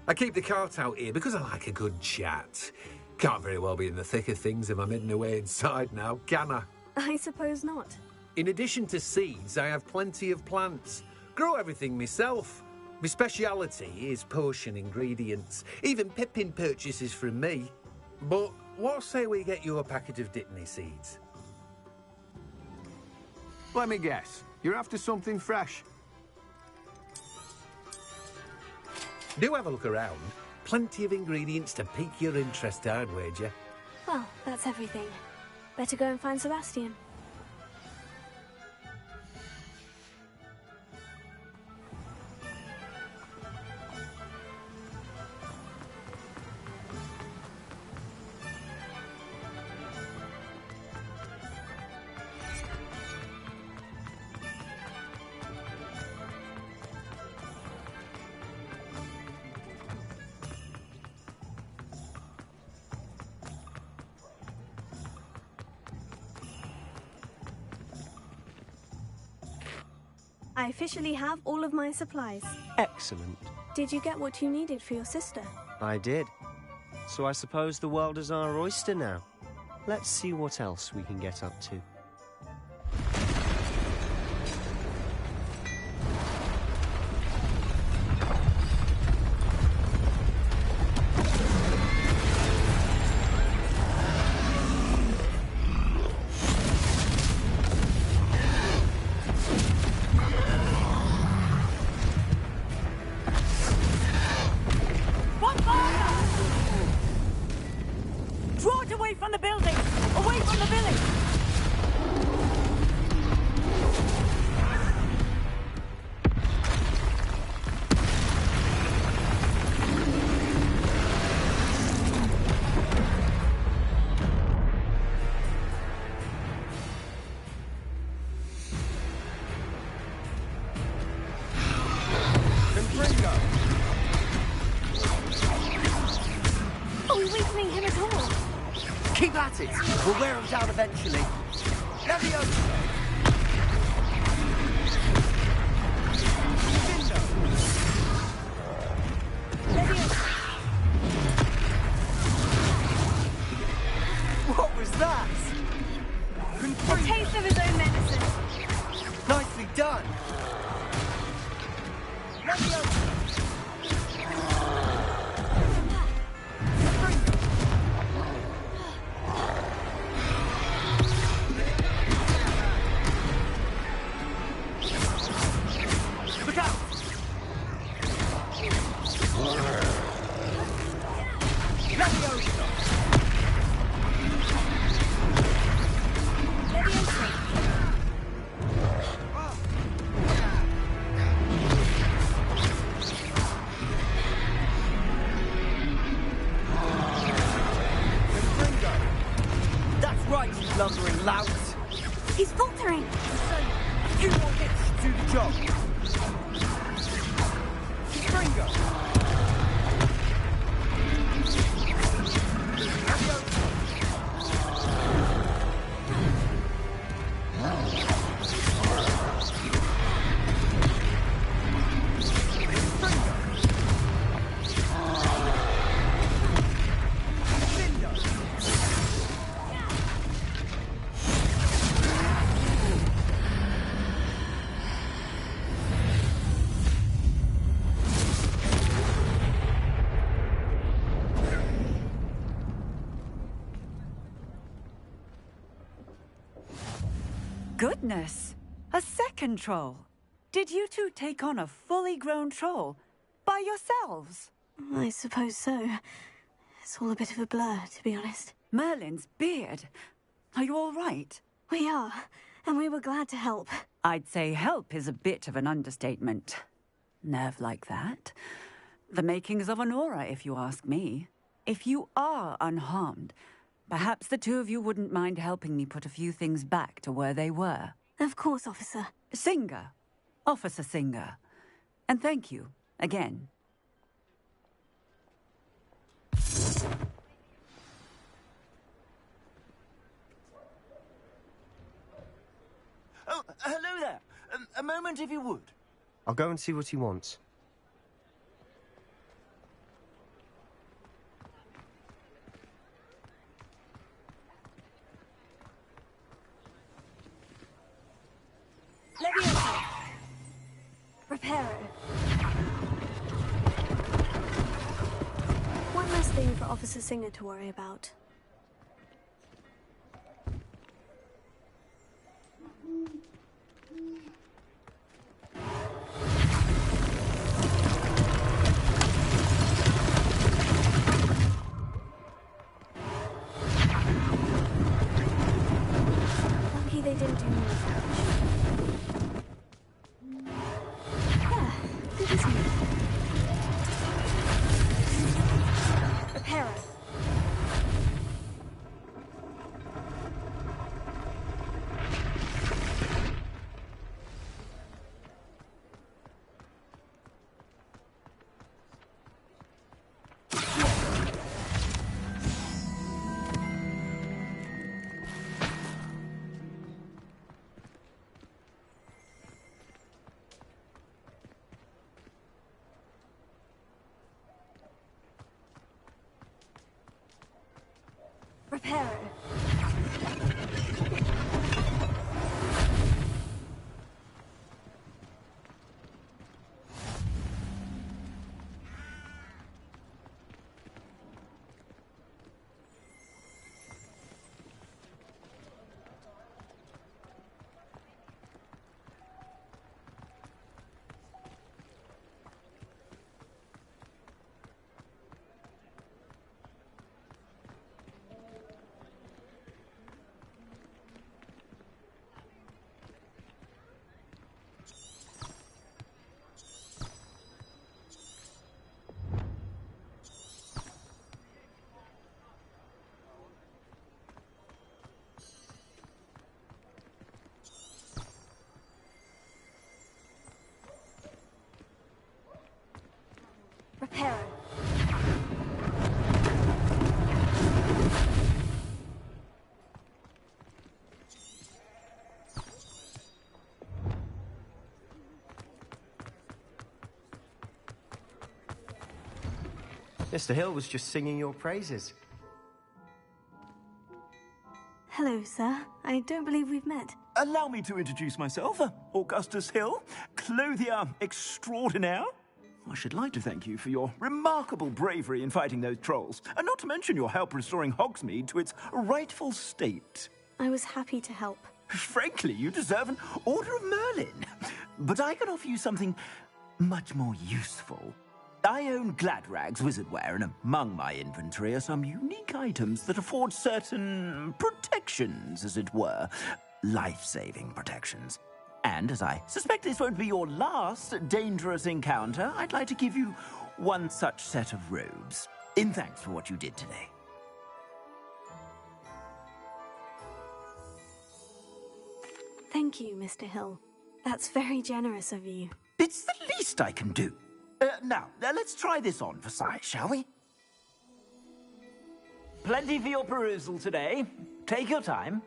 I keep the cart out here because I like a good chat. Can't very well be in the thick of things if I'm hidden away inside now, can I? I suppose not. In addition to seeds, I have plenty of plants. Grow everything myself. My speciality is potion ingredients. Even Pippin purchases from me. But what say we get you a packet of Dittany seeds? Let me guess. You're after something fresh. Do have a look around. Plenty of ingredients to pique your interest, I'd wager. Well, that's everything. Better go and find Sebastian. I officially have all of my supplies. Excellent. Did you get what you needed for your sister? I did. So I suppose the world is our oyster now. Let's see what else we can get up to. Draw it away from the building! Away from the village! course. Keep at it. We'll wear them down eventually. Leviosa! What was that? A taste of his own medicine. Nicely done. Look out! That's right, you lumbering lout. He's faltering. A few more hits to do the job. Springo. Goodness! A second troll. Did you two take on a fully grown troll by yourselves? I suppose so. It's all a bit of a blur, to be honest. Merlin's beard. Are you all right? We are, and we were glad to help. I'd say help is a bit of an understatement. Nerve like that. The makings of an aura, if you ask me. If you are unharmed, perhaps the two of you wouldn't mind helping me put a few things back to where they were. Of course, officer. Singer. Officer Singer. And thank you, again. Oh, hello there. A moment, if you would. I'll go and see what he wants. Leviosa. Reparo. One less thing for Officer Singer to worry about. Lucky they didn't do more damage. Yeah, good as new. Reparo. Reparo. Reparo. Mr. Hill was just singing your praises. Hello, sir. I don't believe we've met. Allow me to introduce myself, Augustus Hill, clothier extraordinaire. I should like to thank you for your remarkable bravery in fighting those trolls, and not to mention your help restoring Hogsmeade to its rightful state. I was happy to help. Frankly, you deserve an Order of Merlin. But I can offer you something much more useful. I own Gladrag's wizardware, and among my inventory are some unique items that afford certain protections, as it were. Life-saving protections. And as I suspect this won't be your last dangerous encounter, I'd like to give you one such set of robes, in thanks for what you did today. Thank you, Mr. Hill. That's very generous of you. It's the least I can do. Now, let's try this on for size, shall we? Plenty for your perusal today. Take your time.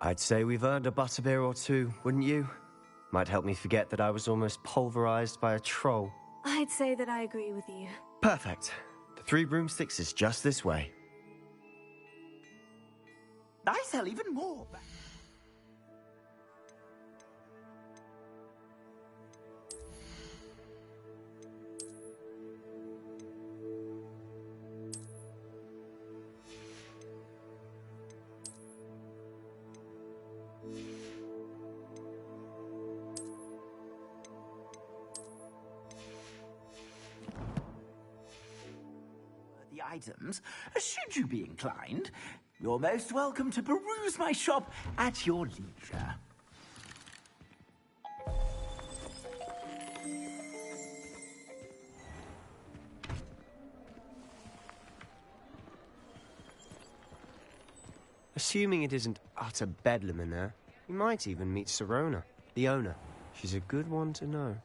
I'd say we've earned a butterbeer or two, wouldn't you? Might help me forget that I was almost pulverized by a troll. I'd say that I agree with you. Perfect. The Three Broomsticks is just this way. I sell even more. Items, should you be inclined, you're most welcome to peruse my shop at your leisure. Assuming it isn't utter bedlam in there, you might even meet Sirona, the owner. She's a good one to know.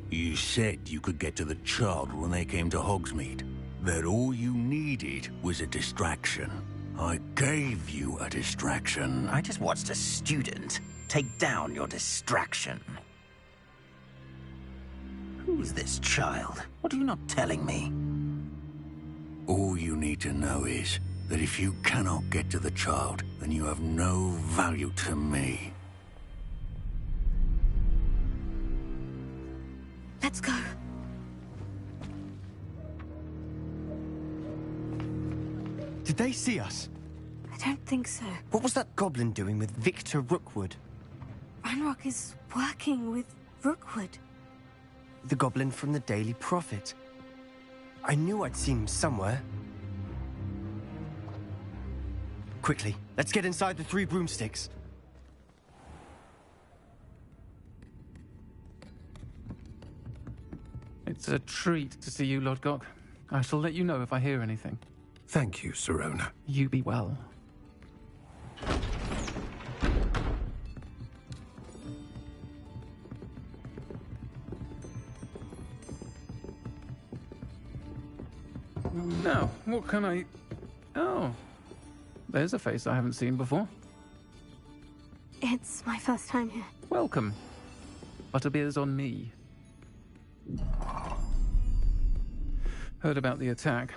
You said you could get to the child when they came to Hogsmeade. That all you needed was a distraction. I gave you a distraction. I just watched a student take down your distraction. Who's this child? What are you not telling me? All you need to know is that if you cannot get to the child, then you have no value to me. Let's go. Did they see us? I don't think so. What was that goblin doing with Victor Rookwood? Ranrock is working with Rookwood. The goblin from the Daily Prophet. I knew I'd seen him somewhere. Quickly, let's get inside the Three Broomsticks. It's a treat to see you, Lodgok. I shall let you know if I hear anything. Thank you, Sirona. You be well. Now, what can I... Oh, there's a face I haven't seen before. It's my first time here. Welcome. Butterbeer's on me. Heard about the attack.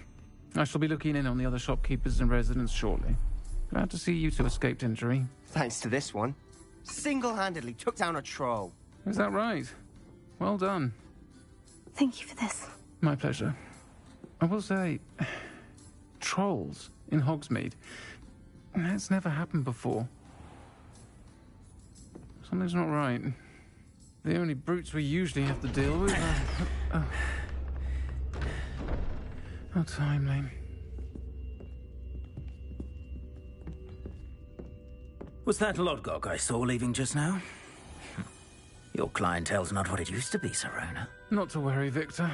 I shall be looking in on the other shopkeepers and residents shortly. Glad to see you two escaped injury. Thanks to this one. Single-handedly took down a troll. Is that right? Well done. Thank you for this. My pleasure. I will say, trolls in Hogsmeade. That's never happened before. Something's not right. The only brutes we usually have to deal with are... How timely. Was that Lodgok I saw leaving just now? Your clientele's not what it used to be, Serona. Not to worry, Victor.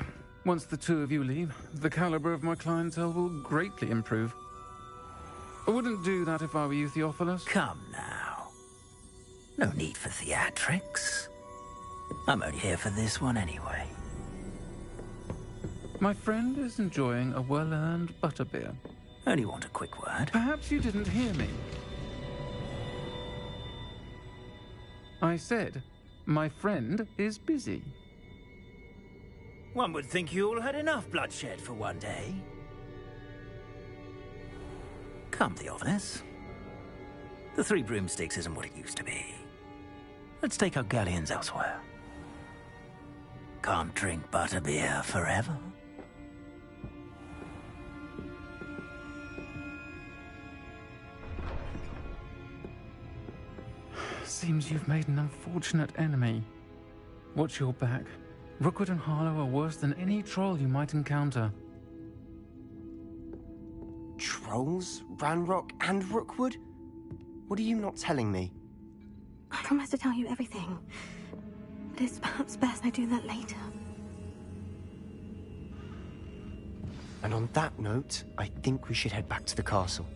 Once the two of you leave, the caliber of my clientele will greatly improve. I wouldn't do that if I were you, Theophilus. Come now. No need for theatrics. I'm only here for this one anyway. My friend is enjoying a well-earned butterbeer. Only want a quick word. Perhaps you didn't hear me. I said, my friend is busy. One would think you all had enough bloodshed for one day. Come, Theophilus. The Three Broomsticks isn't what it used to be. Let's take our galleons elsewhere. Can't drink butterbeer forever. Seems you've made an unfortunate enemy. Watch your back. Rookwood and Harlow are worse than any troll you might encounter. Trolls? Ranrock and Rookwood? What are you not telling me? I promise to tell you everything. But it's perhaps best I do that later. And on that note, I think we should head back to the castle.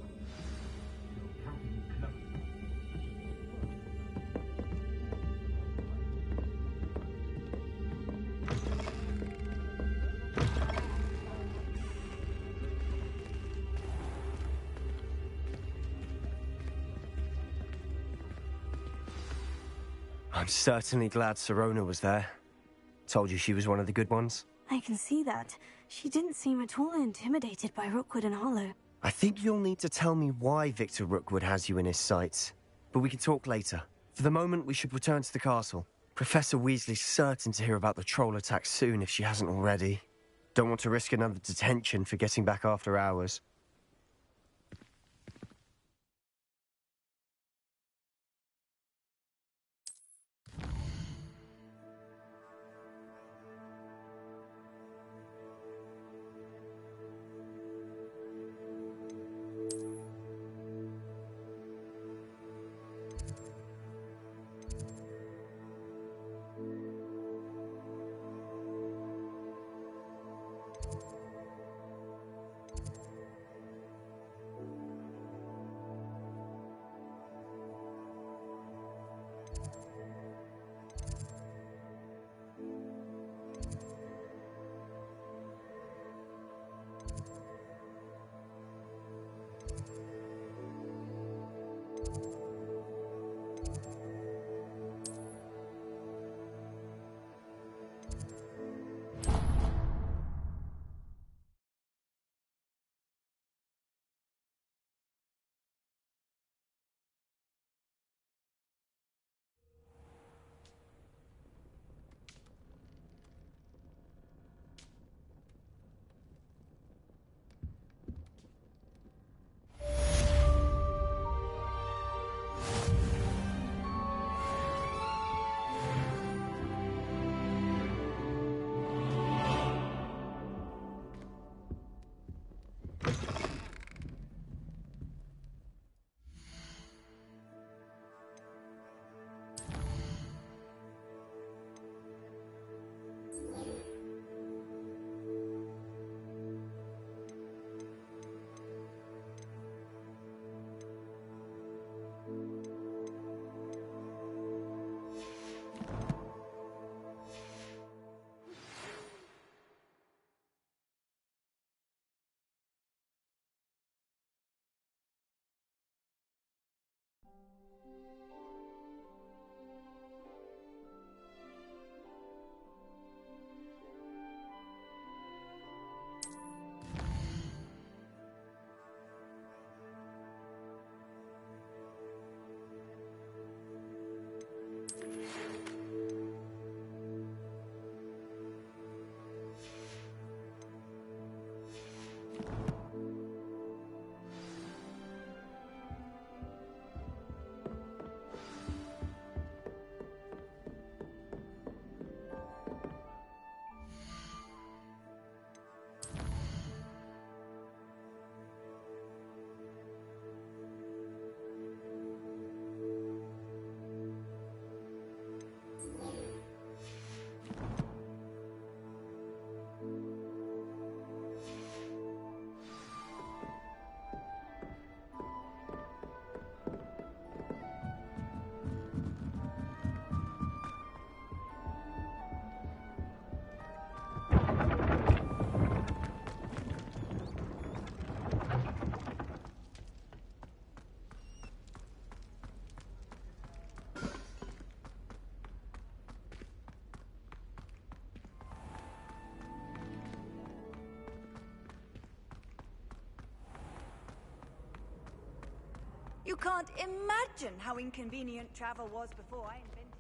I'm certainly glad Serona was there. Told you she was one of the good ones. I can see that. She didn't seem at all intimidated by Rookwood and Harlow. I think you'll need to tell me why Victor Rookwood has you in his sights. But we can talk later. For the moment, we should return to the castle. Professor Weasley's certain to hear about the troll attack soon if she hasn't already. Don't want to risk another detention for getting back after hours. You can't imagine how inconvenient travel was before I invented...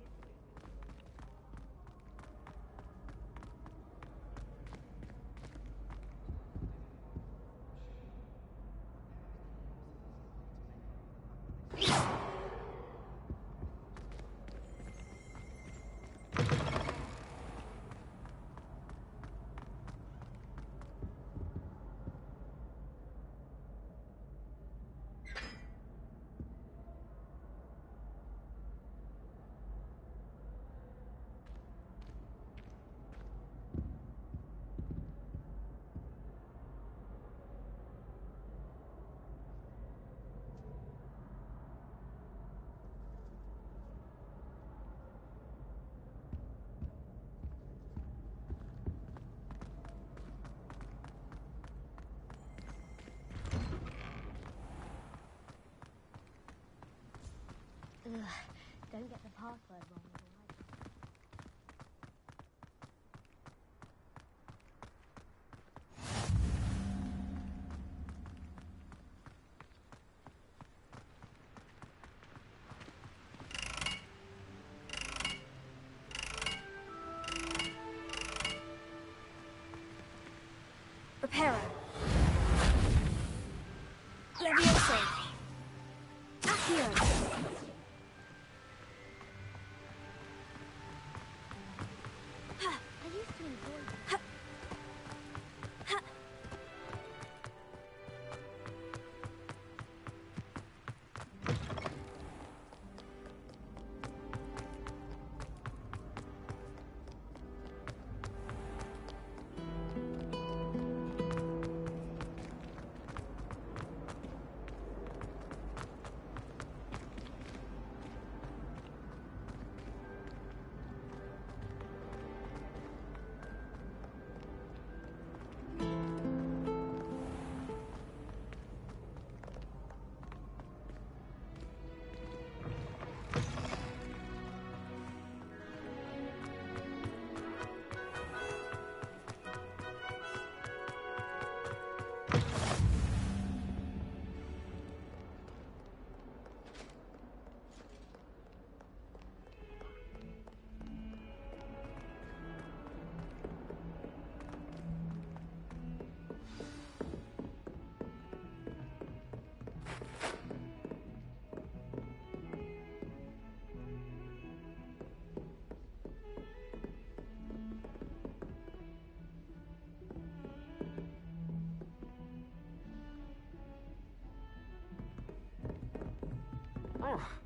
Ugh, don't get the password wrong. Reparo. Levioso. Accio. Oh.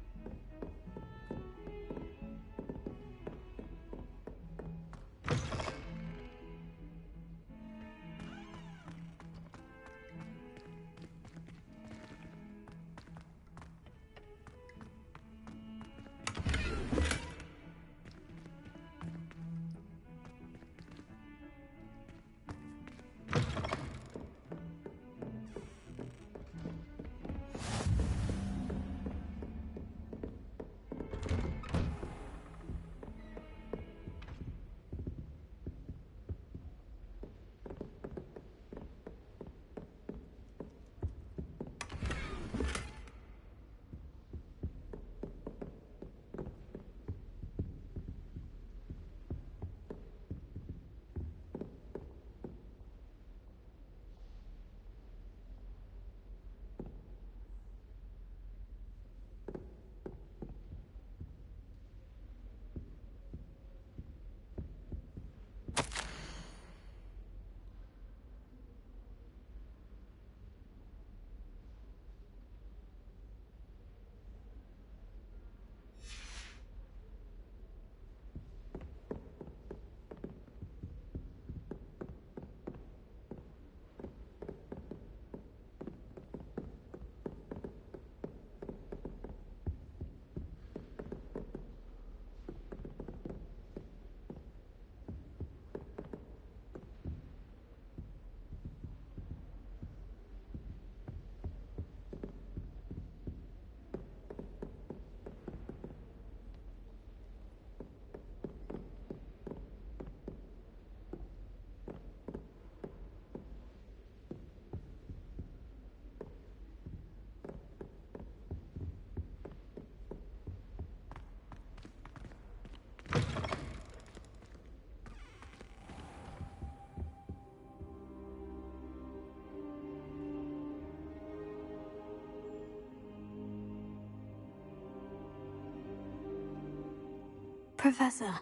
Professor,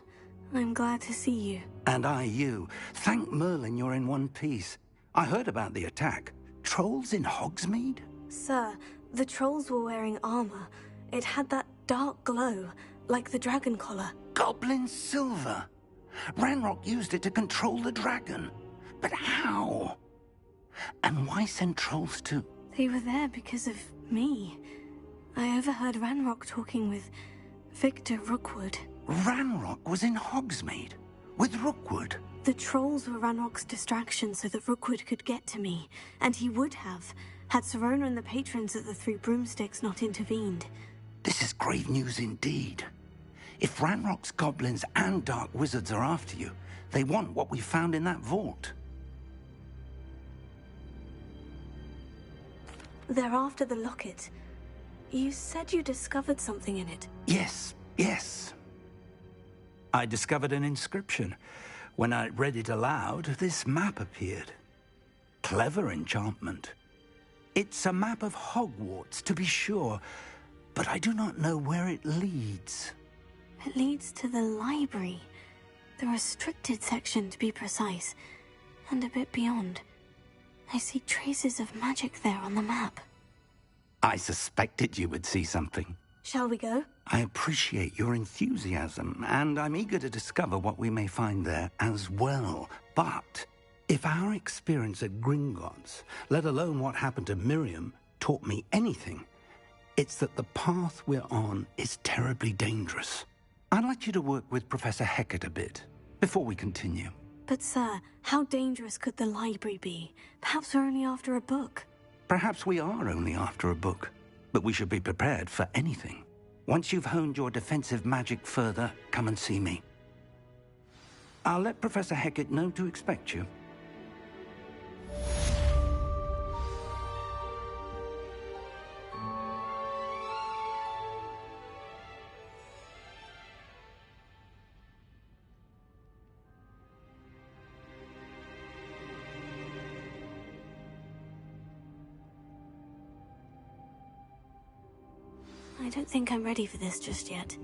I'm glad to see you. And I you. Thank Merlin you're in one piece. I heard about the attack. Trolls in Hogsmeade? Sir, the trolls were wearing armor. It had that dark glow, like the dragon collar. Goblin silver! Ranrock used it to control the dragon. But how? And why send trolls to... They were there because of me. I overheard Ranrock talking with Victor Rookwood. Ranrock was in Hogsmeade? With Rookwood? The trolls were Ranrock's distraction so that Rookwood could get to me. And he would have, had Serona and the patrons at the Three Broomsticks not intervened. This is grave news indeed. If Ranrock's goblins and dark wizards are after you, they want what we found in that vault. They're after the locket. You said you discovered something in it. Yes. I discovered an inscription. When I read it aloud, this map appeared. Clever enchantment. It's a map of Hogwarts, to be sure, but I do not know where it leads. It leads to the library. The restricted section, to be precise. And a bit beyond. I see traces of magic there on the map. I suspected you would see something. Shall we go? I appreciate your enthusiasm, and I'm eager to discover what we may find there as well. But if our experience at Gringotts, let alone what happened to Miriam, taught me anything, it's that the path we're on is terribly dangerous. I'd like you to work with Professor Hecat a bit, before we continue. But sir, how dangerous could the library be? Perhaps we're only after a book. Perhaps we are only after a book, but we should be prepared for anything. Once you've honed your defensive magic further, come and see me. I'll let Professor Hecat know to expect you. I don't think I'm ready for this just yet.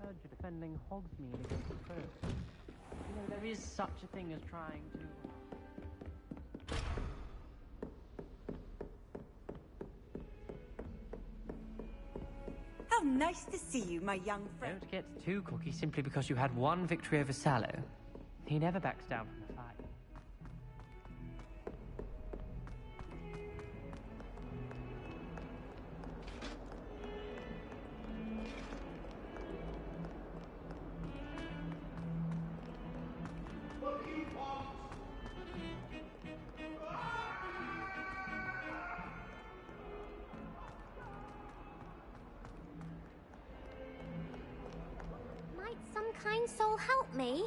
Heard you're defending Hogsmeade against the curse. You know, there is such a thing as trying to... How nice to see you, my young friend. Don't get too cocky simply because you had one victory over Sallow. He never backs down from the fight. Might some kind soul help me?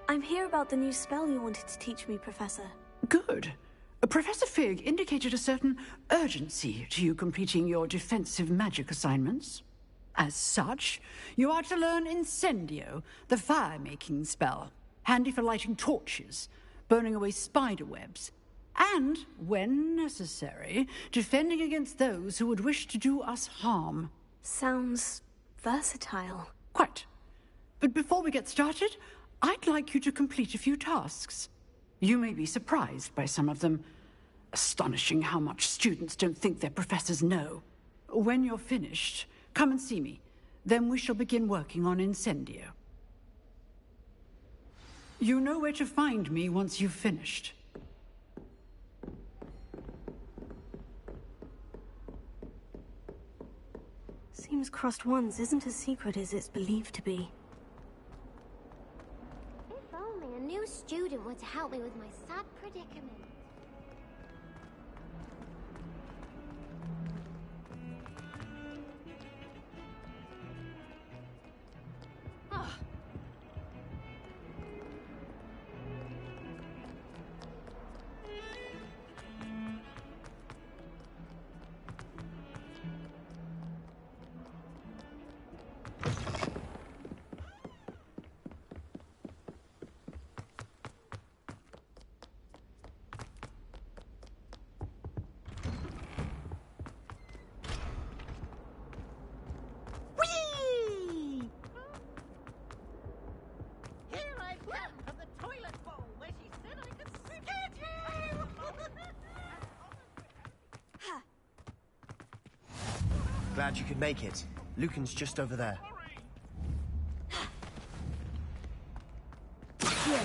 I'm here about the new spell you wanted to teach me, Professor. Good. Professor Fig indicated a certain urgency to you completing your defensive magic assignments. As such, you are to learn Incendio, the fire-making spell, handy for lighting torches, burning away spider webs, and, when necessary, defending against those who would wish to do us harm. Sounds versatile. Quite. But before we get started, I'd like you to complete a few tasks. You may be surprised by some of them. Astonishing how much students don't think their professors know. When you're finished, come and see me. Then we shall begin working on Incendio. You know where to find me once you've finished. Seems Crossed Wands isn't as secret as it's believed to be. If only a new student were to help me with my sad predicament. Glad you could make it. Lucan's just over there. Here.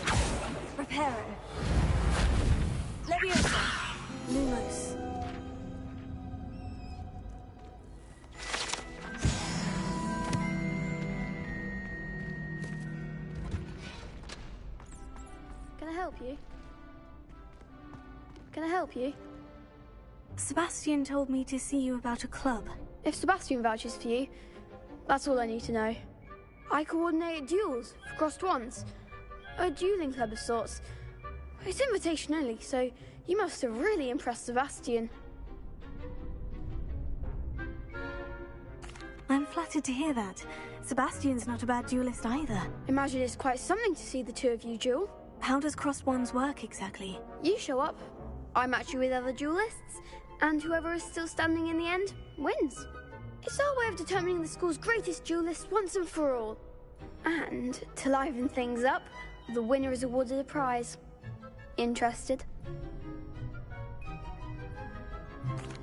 Reparo. Leviosa. Lumos. Can I help you? Can I help you? Sebastian told me to see you about a club. If Sebastian vouches for you, that's all I need to know. I coordinate duels for Crossed Wands. A dueling club of sorts. It's invitation only, so you must have really impressed Sebastian. I'm flattered to hear that. Sebastian's not a bad duelist either. Imagine it's quite something to see the two of you duel. How does Crossed Wands work exactly? You show up, I match you with other duelists, and whoever is still standing in the end wins. It's our way of determining the school's greatest duelist once and for all. And to liven things up, the winner is awarded a prize. Interested?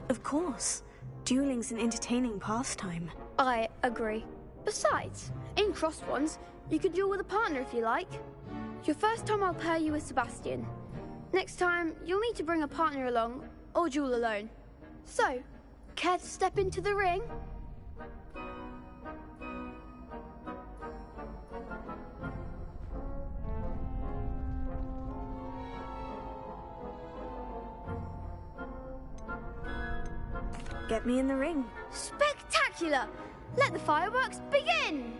Of course. Dueling's an entertaining pastime. I agree. Besides, in Crossed Wands, you could duel with a partner if you like. Your first time I'll pair you with Sebastian. Next time, you'll need to bring a partner along, or duel alone. So, care to step into the ring? Get me in the ring. Spectacular! Let the fireworks begin!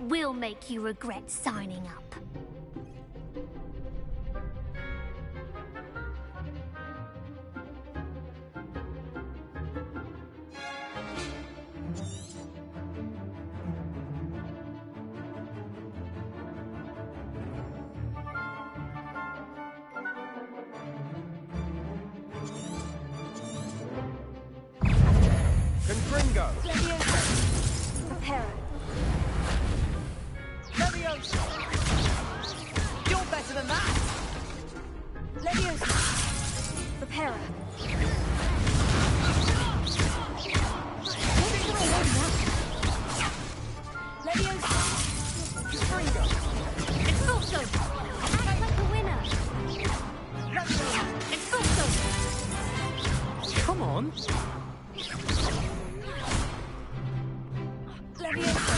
We'll make you regret signing up. Confringo! Leviosa. Reparo. Leviosa! You're better than that! Leviosa. Reparo. Leviosa. Confringo! Expulso! Act like a winner! Expulso! Come on! Leviosa.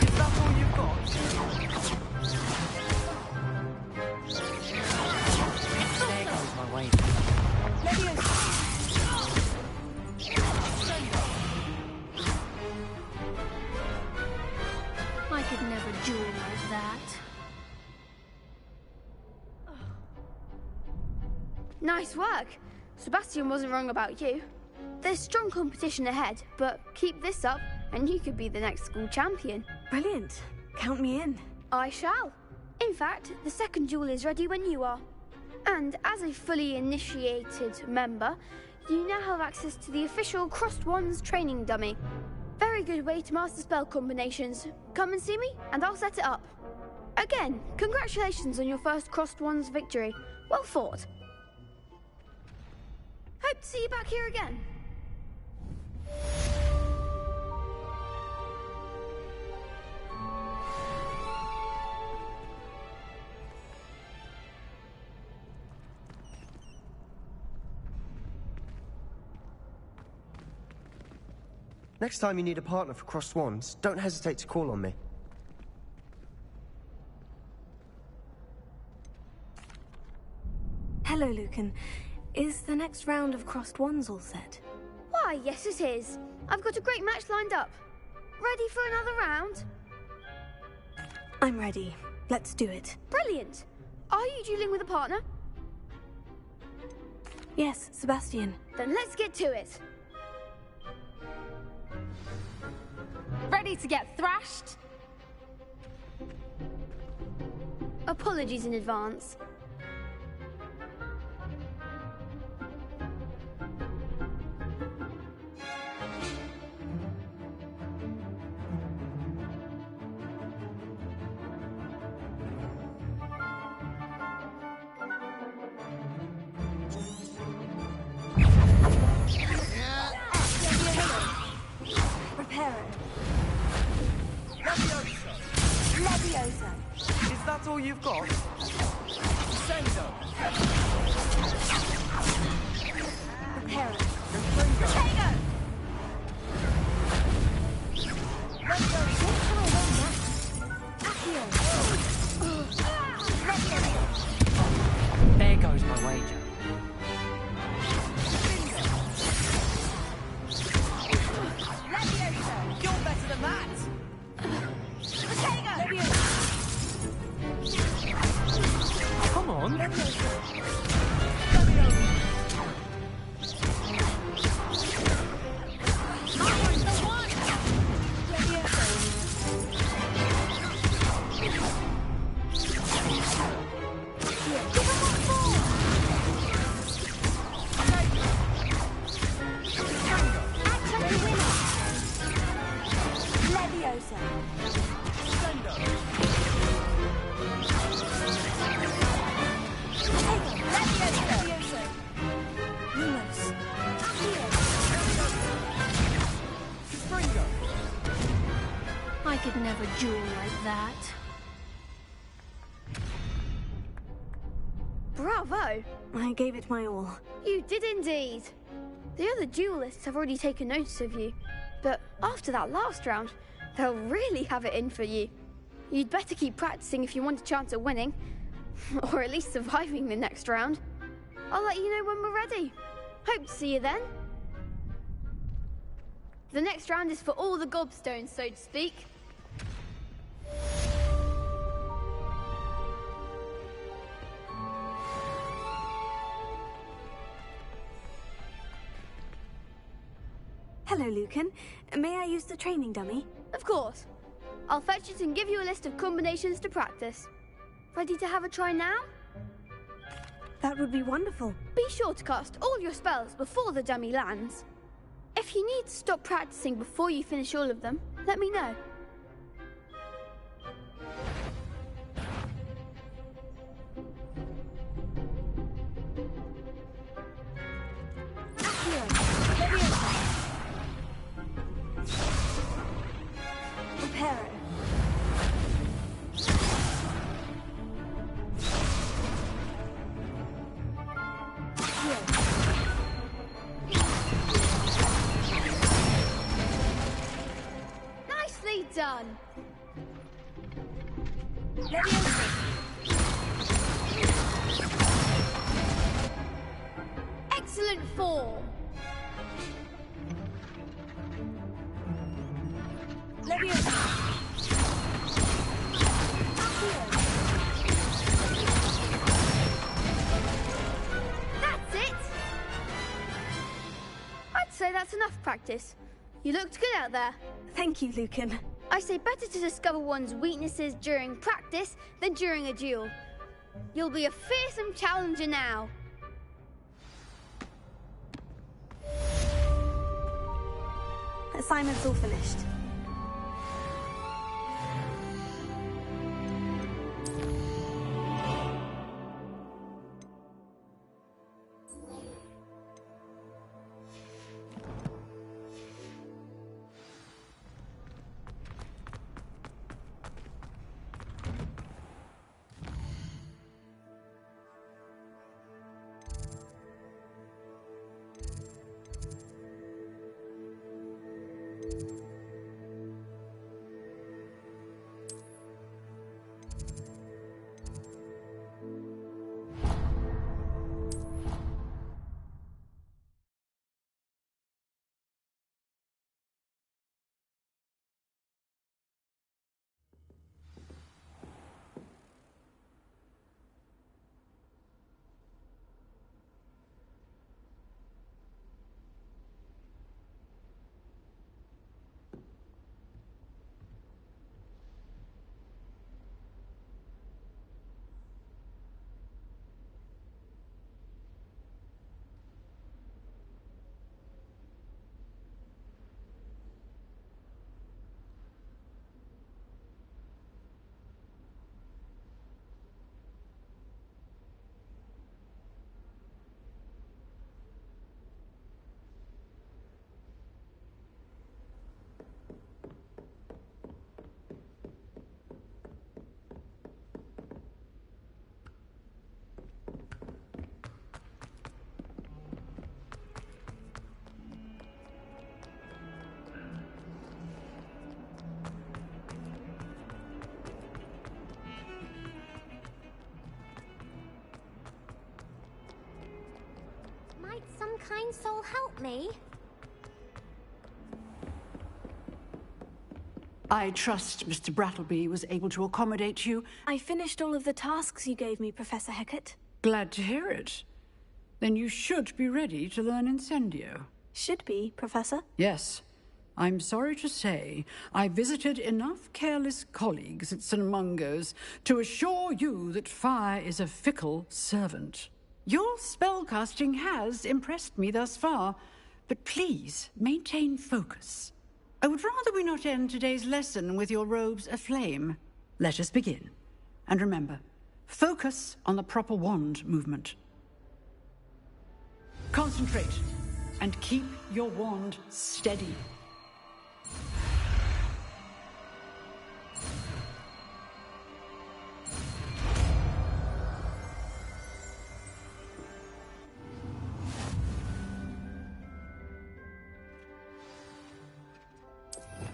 Is that all you've got? There goes my way. Leviosa. I could never duel like that. Nice work. Sebastian wasn't wrong about you. There's strong competition ahead, but keep this up and you could be the next school champion. Brilliant. Count me in. I shall. In fact, the second duel is ready when you are. And as a fully initiated member, you now have access to the official Crossed Wands training dummy. Very good way to master spell combinations. Come and see me, and I'll set it up. Again, congratulations on your first Crossed Wands victory. Well fought. Hope to see you back here again. Next time you need a partner for Crossed Wands, don't hesitate to call on me. Hello, Lucan. Is the next round of Crossed Wands all set? Why, yes it is. I've got a great match lined up. Ready for another round? I'm ready. Let's do it. Brilliant. Are you dueling with a partner? Yes, Sebastian. Then let's get to it. Ready to get thrashed? Apologies in advance. Is that all you've got? Sendo! Prepare it. Potato! There goes my wager. You're better than that! Come on! I could never duel like that. Bravo! I gave it my all. You did indeed. The other duelists have already taken notice of you, but after that last round, they'll really have it in for you. You'd better keep practicing if you want a chance at winning, or at least surviving the next round. I'll let you know when we're ready. Hope to see you then. The next round is for all the gobstones, so to speak. Hello, Lucan. May I use the training dummy? Of course. I'll fetch it and give you a list of combinations to practice. Ready to have a try now? That would be wonderful. Be sure to cast all your spells before the dummy lands. If you need to stop practicing before you finish all of them, let me know. Prepare. Nicely done. Excellent form. That's it. I'd say that's enough practice. You looked good out there. Thank you, Lucan. I say better to discover one's weaknesses during practice than during a duel. You'll be a fearsome challenger now. Assignment's all finished. Might some kind soul help me? I trust Mr. Brattleby was able to accommodate you. I finished all of the tasks you gave me, Professor Hecat. Glad to hear it. Then you should be ready to learn Incendio. Should be, Professor? Yes. I'm sorry to say, I visited enough careless colleagues at St. Mungo's to assure you that fire is a fickle servant. Your spellcasting has impressed me thus far, but please maintain focus. I would rather we not end today's lesson with your robes aflame. Let us begin. And remember, focus on the proper wand movement. Concentrate and keep your wand steady.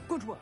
Good work.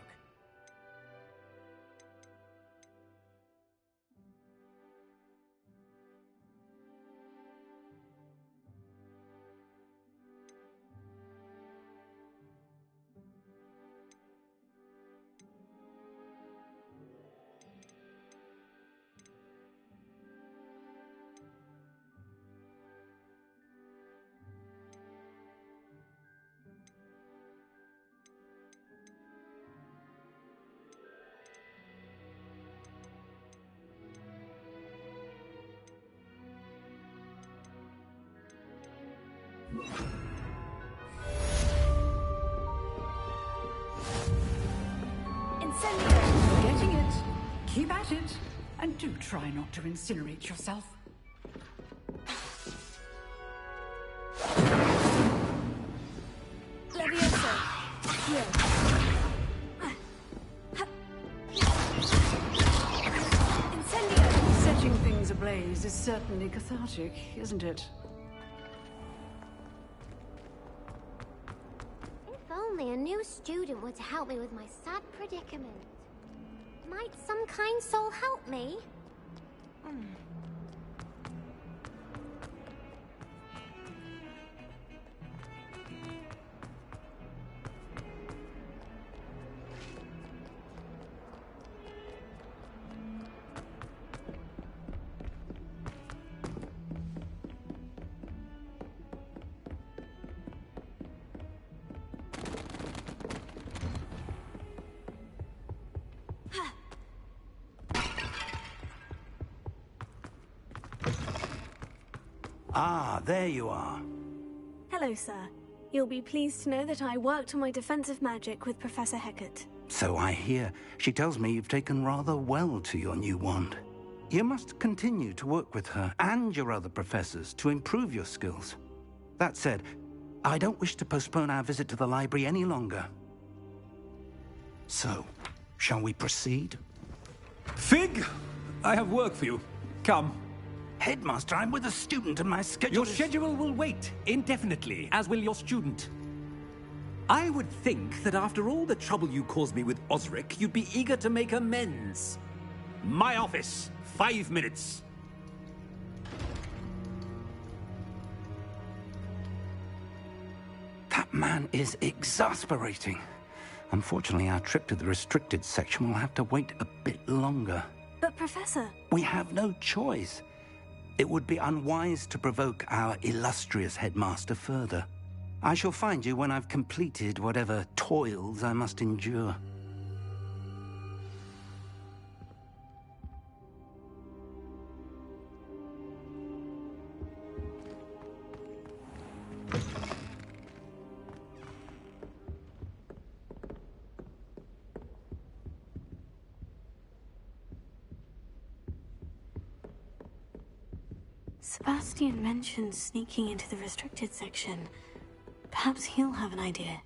Incendio! Getting it. Keep at it. And do try not to incinerate yourself. Levioso. Here. Incendio! Setting things ablaze is certainly cathartic, isn't it? If only a new student were to help me with my sad predicament. Might some kind soul help me? Ah, there you are. Hello, sir. You'll be pleased to know that I worked on my defensive magic with Professor Hecat. So I hear. She tells me you've taken rather well to your new wand. You must continue to work with her and your other professors to improve your skills. That said, I don't wish to postpone our visit to the library any longer. So, shall we proceed? Fig, I have work for you. Come. Headmaster, I'm with a student and my schedule Your schedule will wait indefinitely, as will your student. I would think that after all the trouble you caused me with Osric, you'd be eager to make amends. My office, 5 minutes. That man is exasperating. Unfortunately, our trip to the restricted section will have to wait a bit longer. But, Professor... We have no choice. It would be unwise to provoke our illustrious headmaster further. I shall find you when I've completed whatever toils I must endure. Sebastian mentioned sneaking into the restricted section. Perhaps he'll have an idea.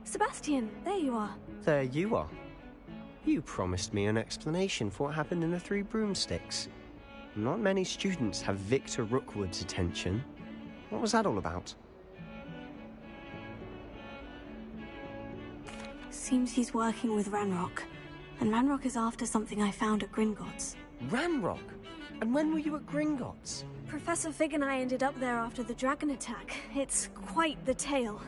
Sebastian, there you are. There you are. You promised me an explanation for what happened in the Three Broomsticks. Not many students have Victor Rookwood's attention. What was that all about? Seems he's working with Ranrock. And Ranrock is after something I found at Gringotts. Ranrock? And when were you at Gringotts? Professor Fig and I ended up there after the dragon attack. It's quite the tale.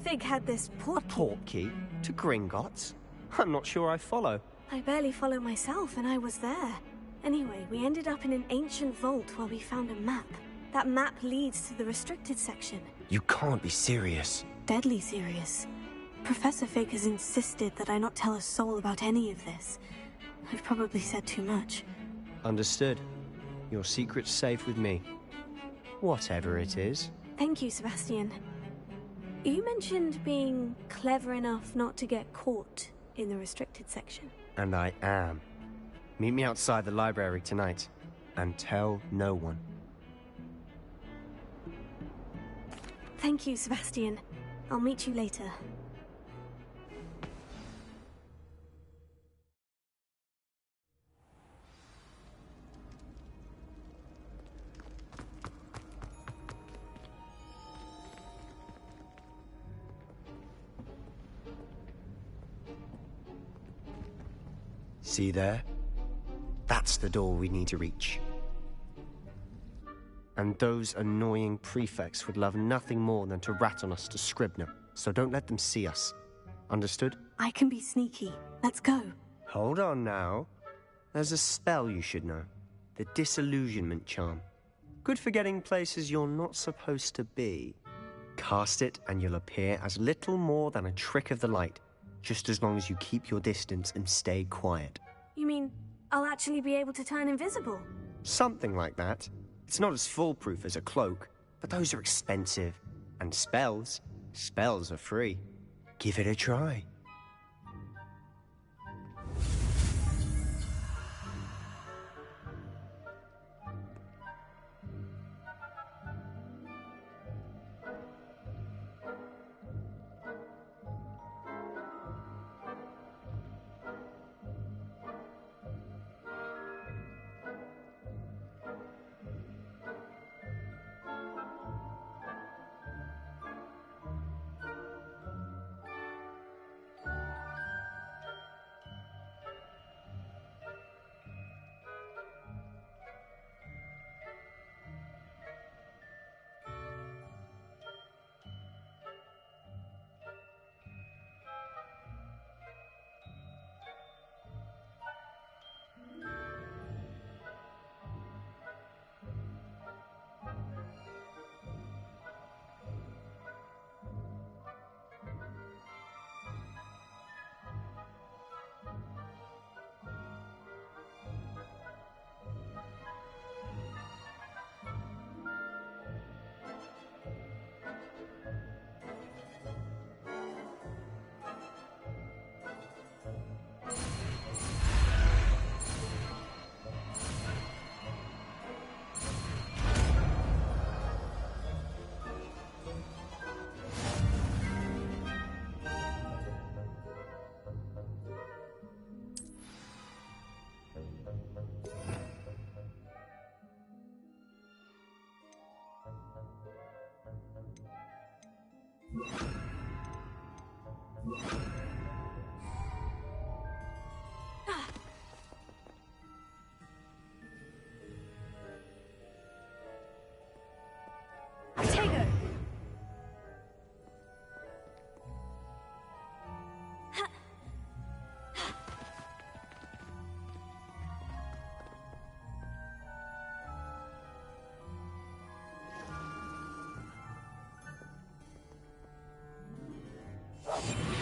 Fig had this portkey. A portkey? To Gringotts? I'm not sure I follow. I barely follow myself, and I was there. Anyway, we ended up in an ancient vault where we found a map. That map leads to the restricted section. You can't be serious. Deadly serious. Professor Fig has insisted that I not tell a soul about any of this. I've probably said too much. Understood. Your secret's safe with me. Whatever it is. Thank you, Sebastian. You mentioned being clever enough not to get caught in the restricted section. And I am. Meet me outside the library tonight. And tell no one. Thank you, Sebastian. I'll meet you later. See there? That's the door we need to reach. And those annoying prefects would love nothing more than to rat on us to Scribner, so don't let them see us. Understood? I can be sneaky. Let's go. Hold on now. There's a spell you should know. The Disillusionment Charm. Good for getting places you're not supposed to be. Cast it and you'll appear as little more than a trick of the light, just as long as you keep your distance and stay quiet. You mean I'll actually be able to turn invisible? Something like that. It's not as foolproof as a cloak, but those are expensive. And spells are free. Give it a try.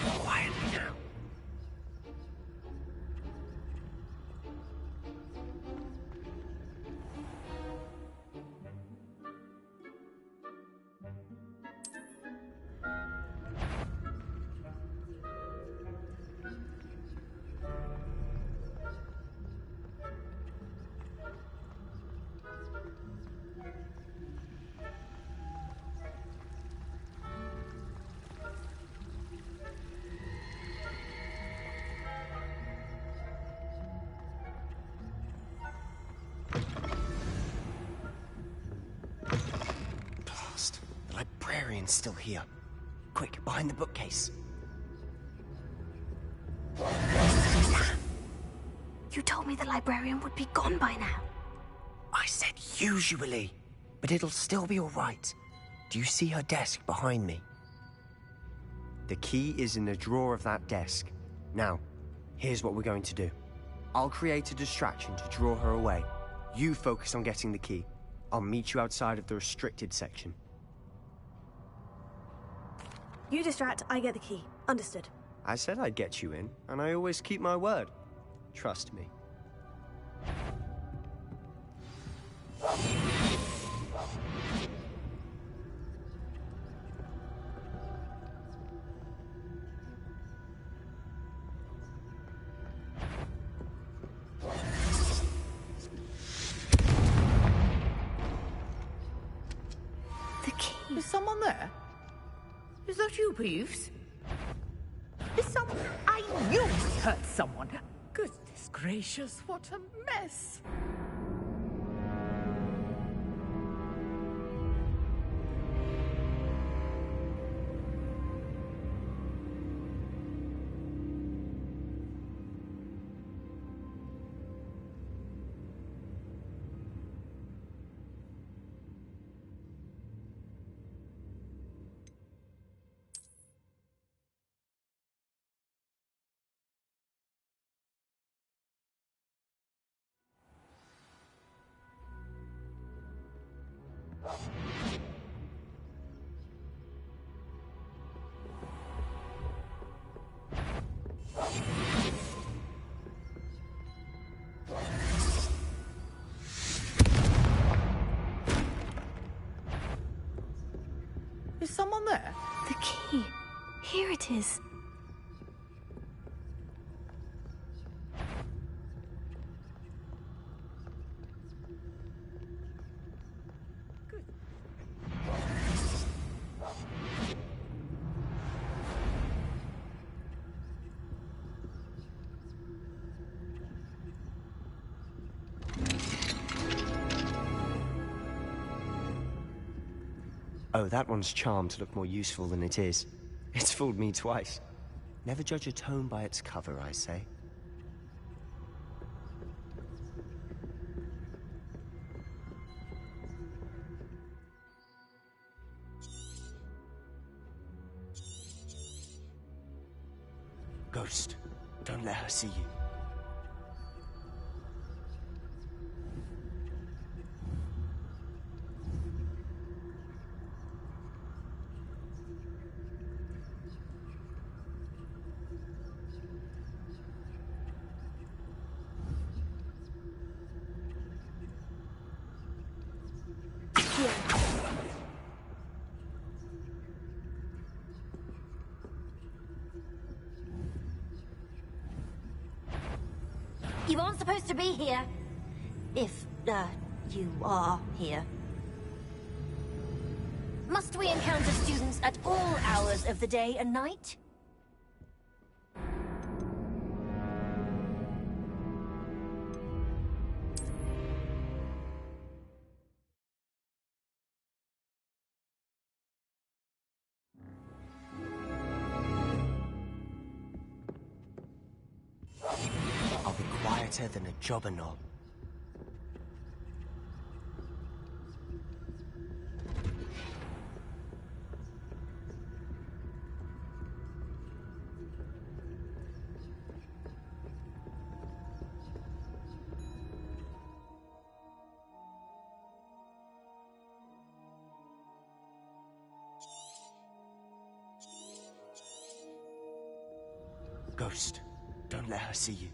Quietly now. The librarian's still here. Quick, behind the bookcase. You told me the librarian would be gone by now. I said usually, but it'll still be all right. Do you see her desk behind me? The key is in the drawer of that desk. Now, here's what we're going to do. I'll create a distraction to draw her away. You focus on getting the key. I'll meet you outside of the restricted section. You distract, I get the key. Understood. I said I'd get you in, and I always keep my word. Trust me. The key. Is someone there? Is that you, Peeves? Is someone... I knew I heard someone. Goodness gracious, what a mess. down there? The key. Here it is. Oh, that one's charmed to look more useful than it is. It's fooled me twice. Never judge a tome by its cover, I say. Ghost, don't let her see you. You aren't supposed to be here. If, you are here. Must we encounter students at all hours of the day and night? I'll be quieter than a jobberknoll. Ghost, don't let her see you.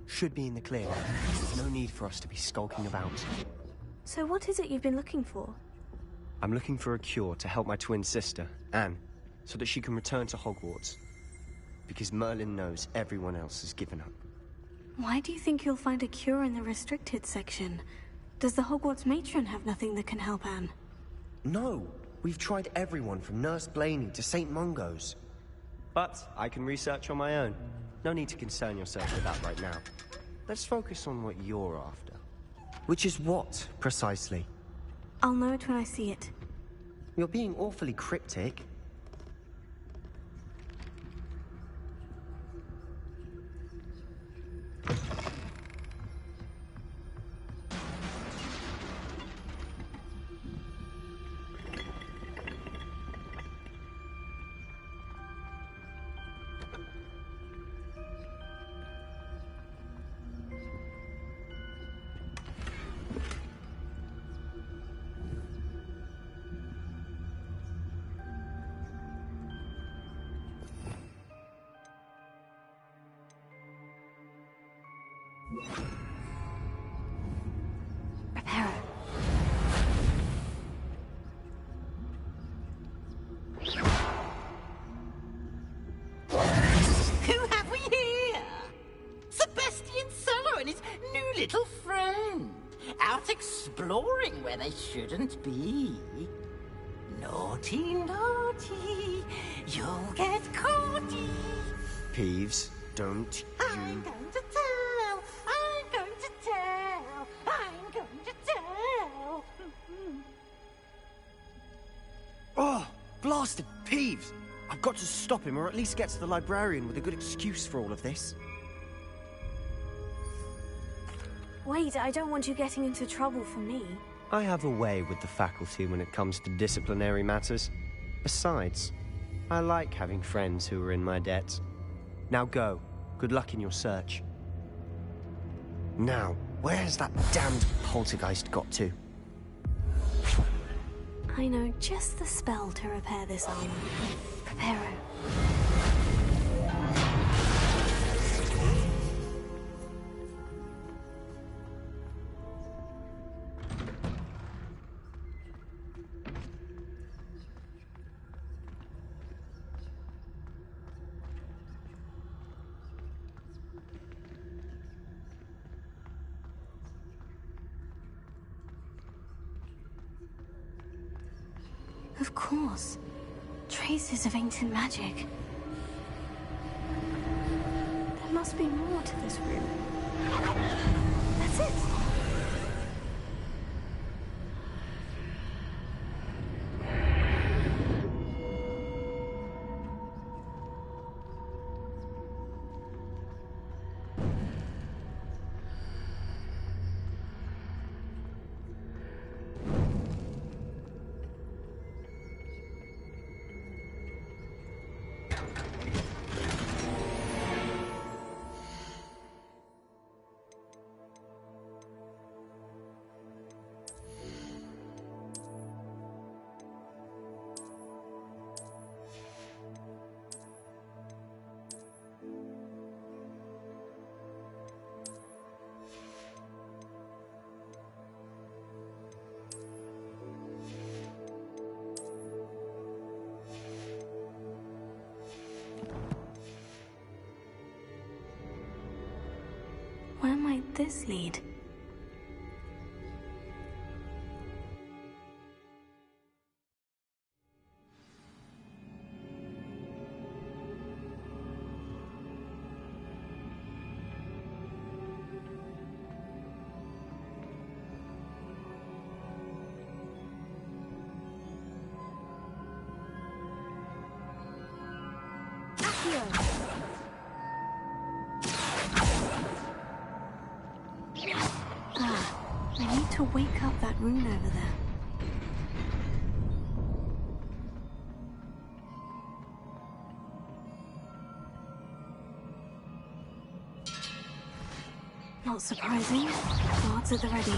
Should be in the clear now. No need for us to be skulking about. So what is it you've been looking for? I'm looking for a cure to help my twin sister, Anne, so that she can return to Hogwarts. Because Merlin knows everyone else has given up. Why do you think you'll find a cure in the restricted section? Does the Hogwarts matron have nothing that can help Anne? No! We've tried everyone from Nurse Blaney to St. Mungo's. But I can research on my own. No need to concern yourself with that right now. Let's focus on what you're after. Which is what, precisely? I'll know it when I see it. You're being awfully cryptic. Prepare. Who have we here? Sebastian Cello and his new little friend. Out exploring where they shouldn't be. Naughty, naughty. You'll get caughty. Peeves, don't I'm going to tell. I'm going to tell. I'm going to tell. Oh, blasted Peeves! I've got to stop him, or at least get to the librarian with a good excuse for all of this. Wait, I don't want you getting into trouble for me. I have a way with the faculty when it comes to disciplinary matters. Besides, I like having friends who are in my debt. Now go. Good luck in your search. Now, where's that damned poltergeist got to? I know just the spell to repair this armor. Preparo. Of course. Traces of ancient magic. There must be more to this room. That's it! Where might this lead? I need to wake up that rune over there. Not surprising. Guards at the ready.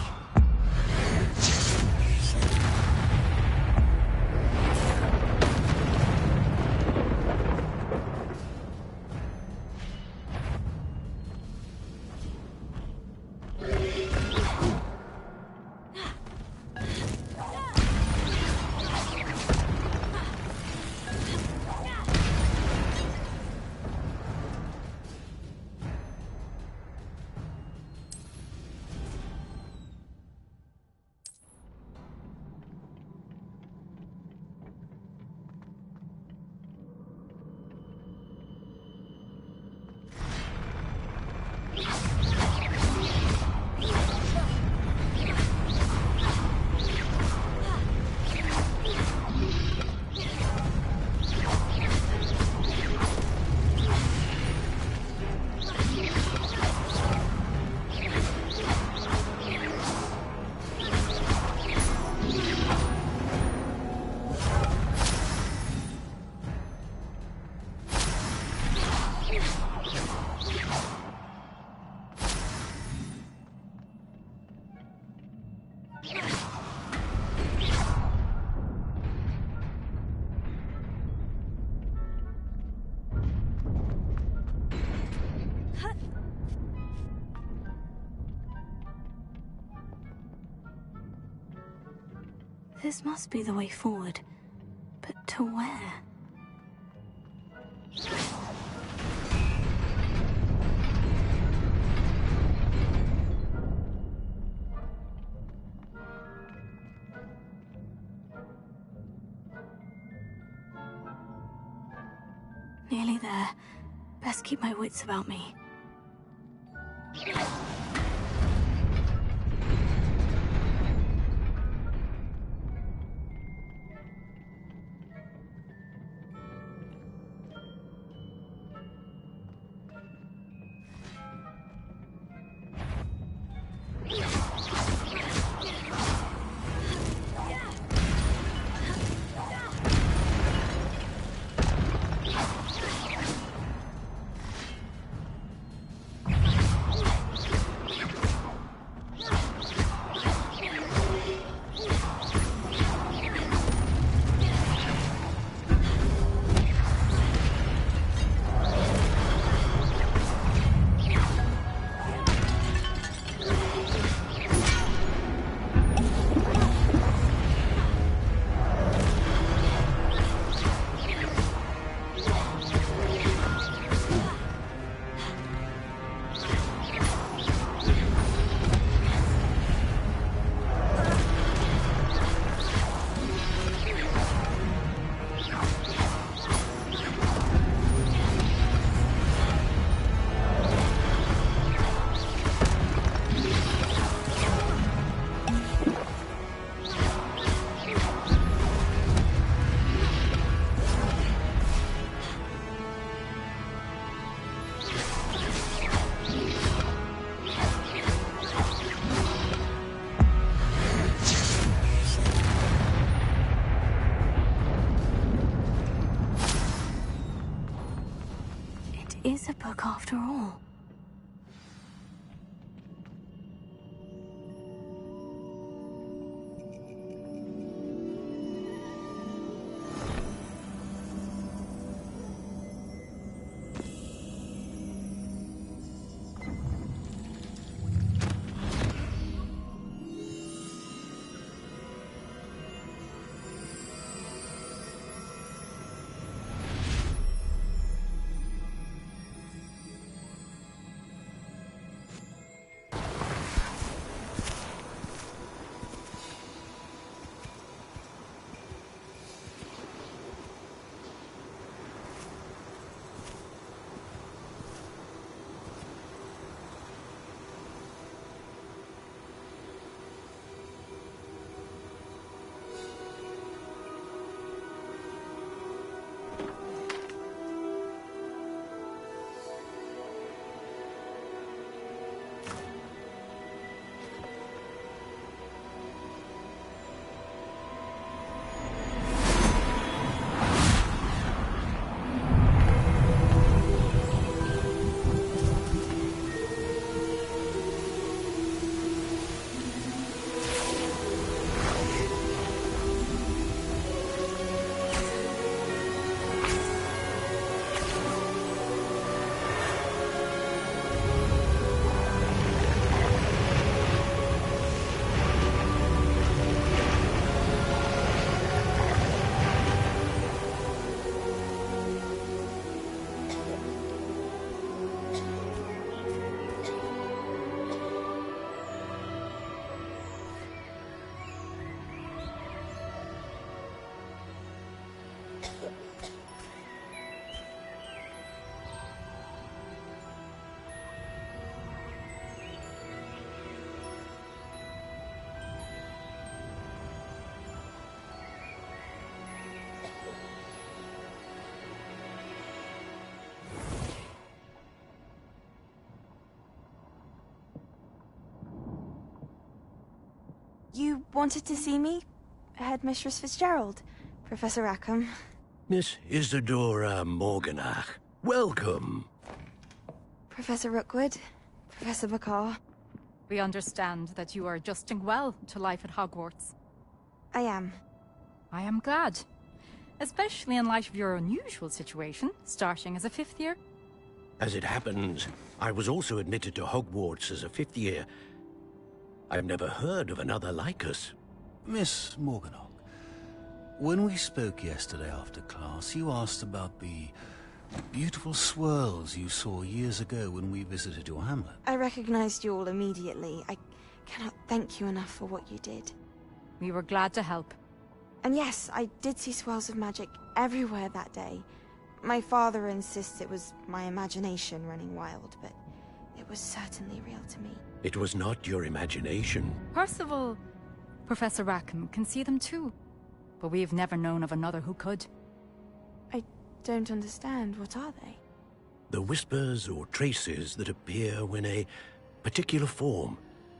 This must be the way forward. But to where? Nearly there. Best keep my wits about me. is a book after all. You wanted to see me? Headmistress Fitzgerald, Professor Rackham. Miss Isadora Morganach, welcome. Professor Rookwood, Professor McCaw. We understand that you are adjusting well to life at Hogwarts. I am. I am glad. Especially in light of your unusual situation, starting as a 5th year. As it happens, I was also admitted to Hogwarts as a 5th year. I've never heard of another like us. Miss Morganach, when we spoke yesterday after class, you asked about the beautiful swirls you saw years ago when we visited your hamlet. I recognized you all immediately. I cannot thank you enough for what you did. We were glad to help. And yes, I did see swirls of magic everywhere that day. My father insists it was my imagination running wild, but it was certainly real to me. It was not your imagination. Percival, Professor Rackham can see them too. But we've never known of another who could. I don't understand. What are they? The whispers or traces that appear when a particular form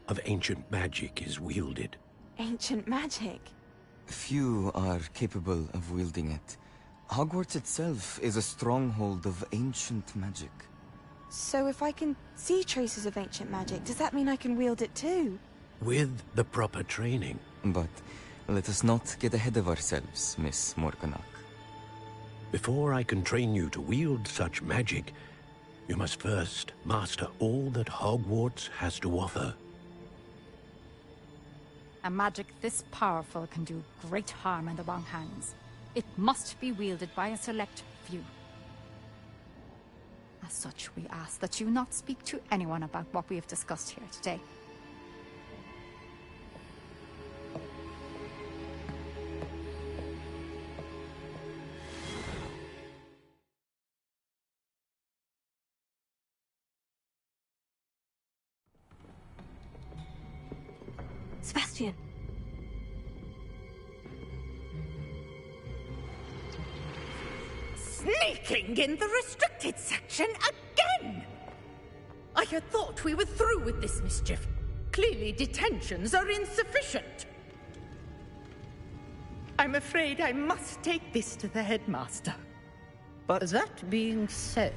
of ancient magic is wielded. Ancient magic? Few are capable of wielding it. Hogwarts itself is a stronghold of ancient magic. So if I can see traces of ancient magic, does that mean I can wield it too? With the proper training. But let us not get ahead of ourselves, Miss Morganach. Before I can train you to wield such magic, you must first master all that Hogwarts has to offer. A magic this powerful can do great harm in the wrong hands. It must be wielded by a select few. As such, we ask that you not speak to anyone about what we have discussed here today. Sebastian! Sneaking in the restricted section again! I had thought we were through with this mischief. Clearly detentions are insufficient. I'm afraid I must take this to the headmaster. But that being said,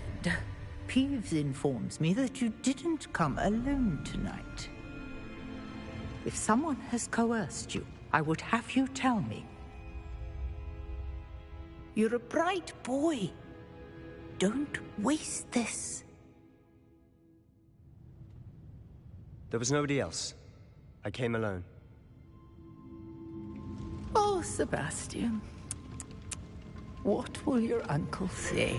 Peeves informs me that you didn't come alone tonight. If someone has coerced you, I would have you tell me. You're a bright boy. Don't waste this. There was nobody else. I came alone. Oh, Sebastian. What will your uncle say?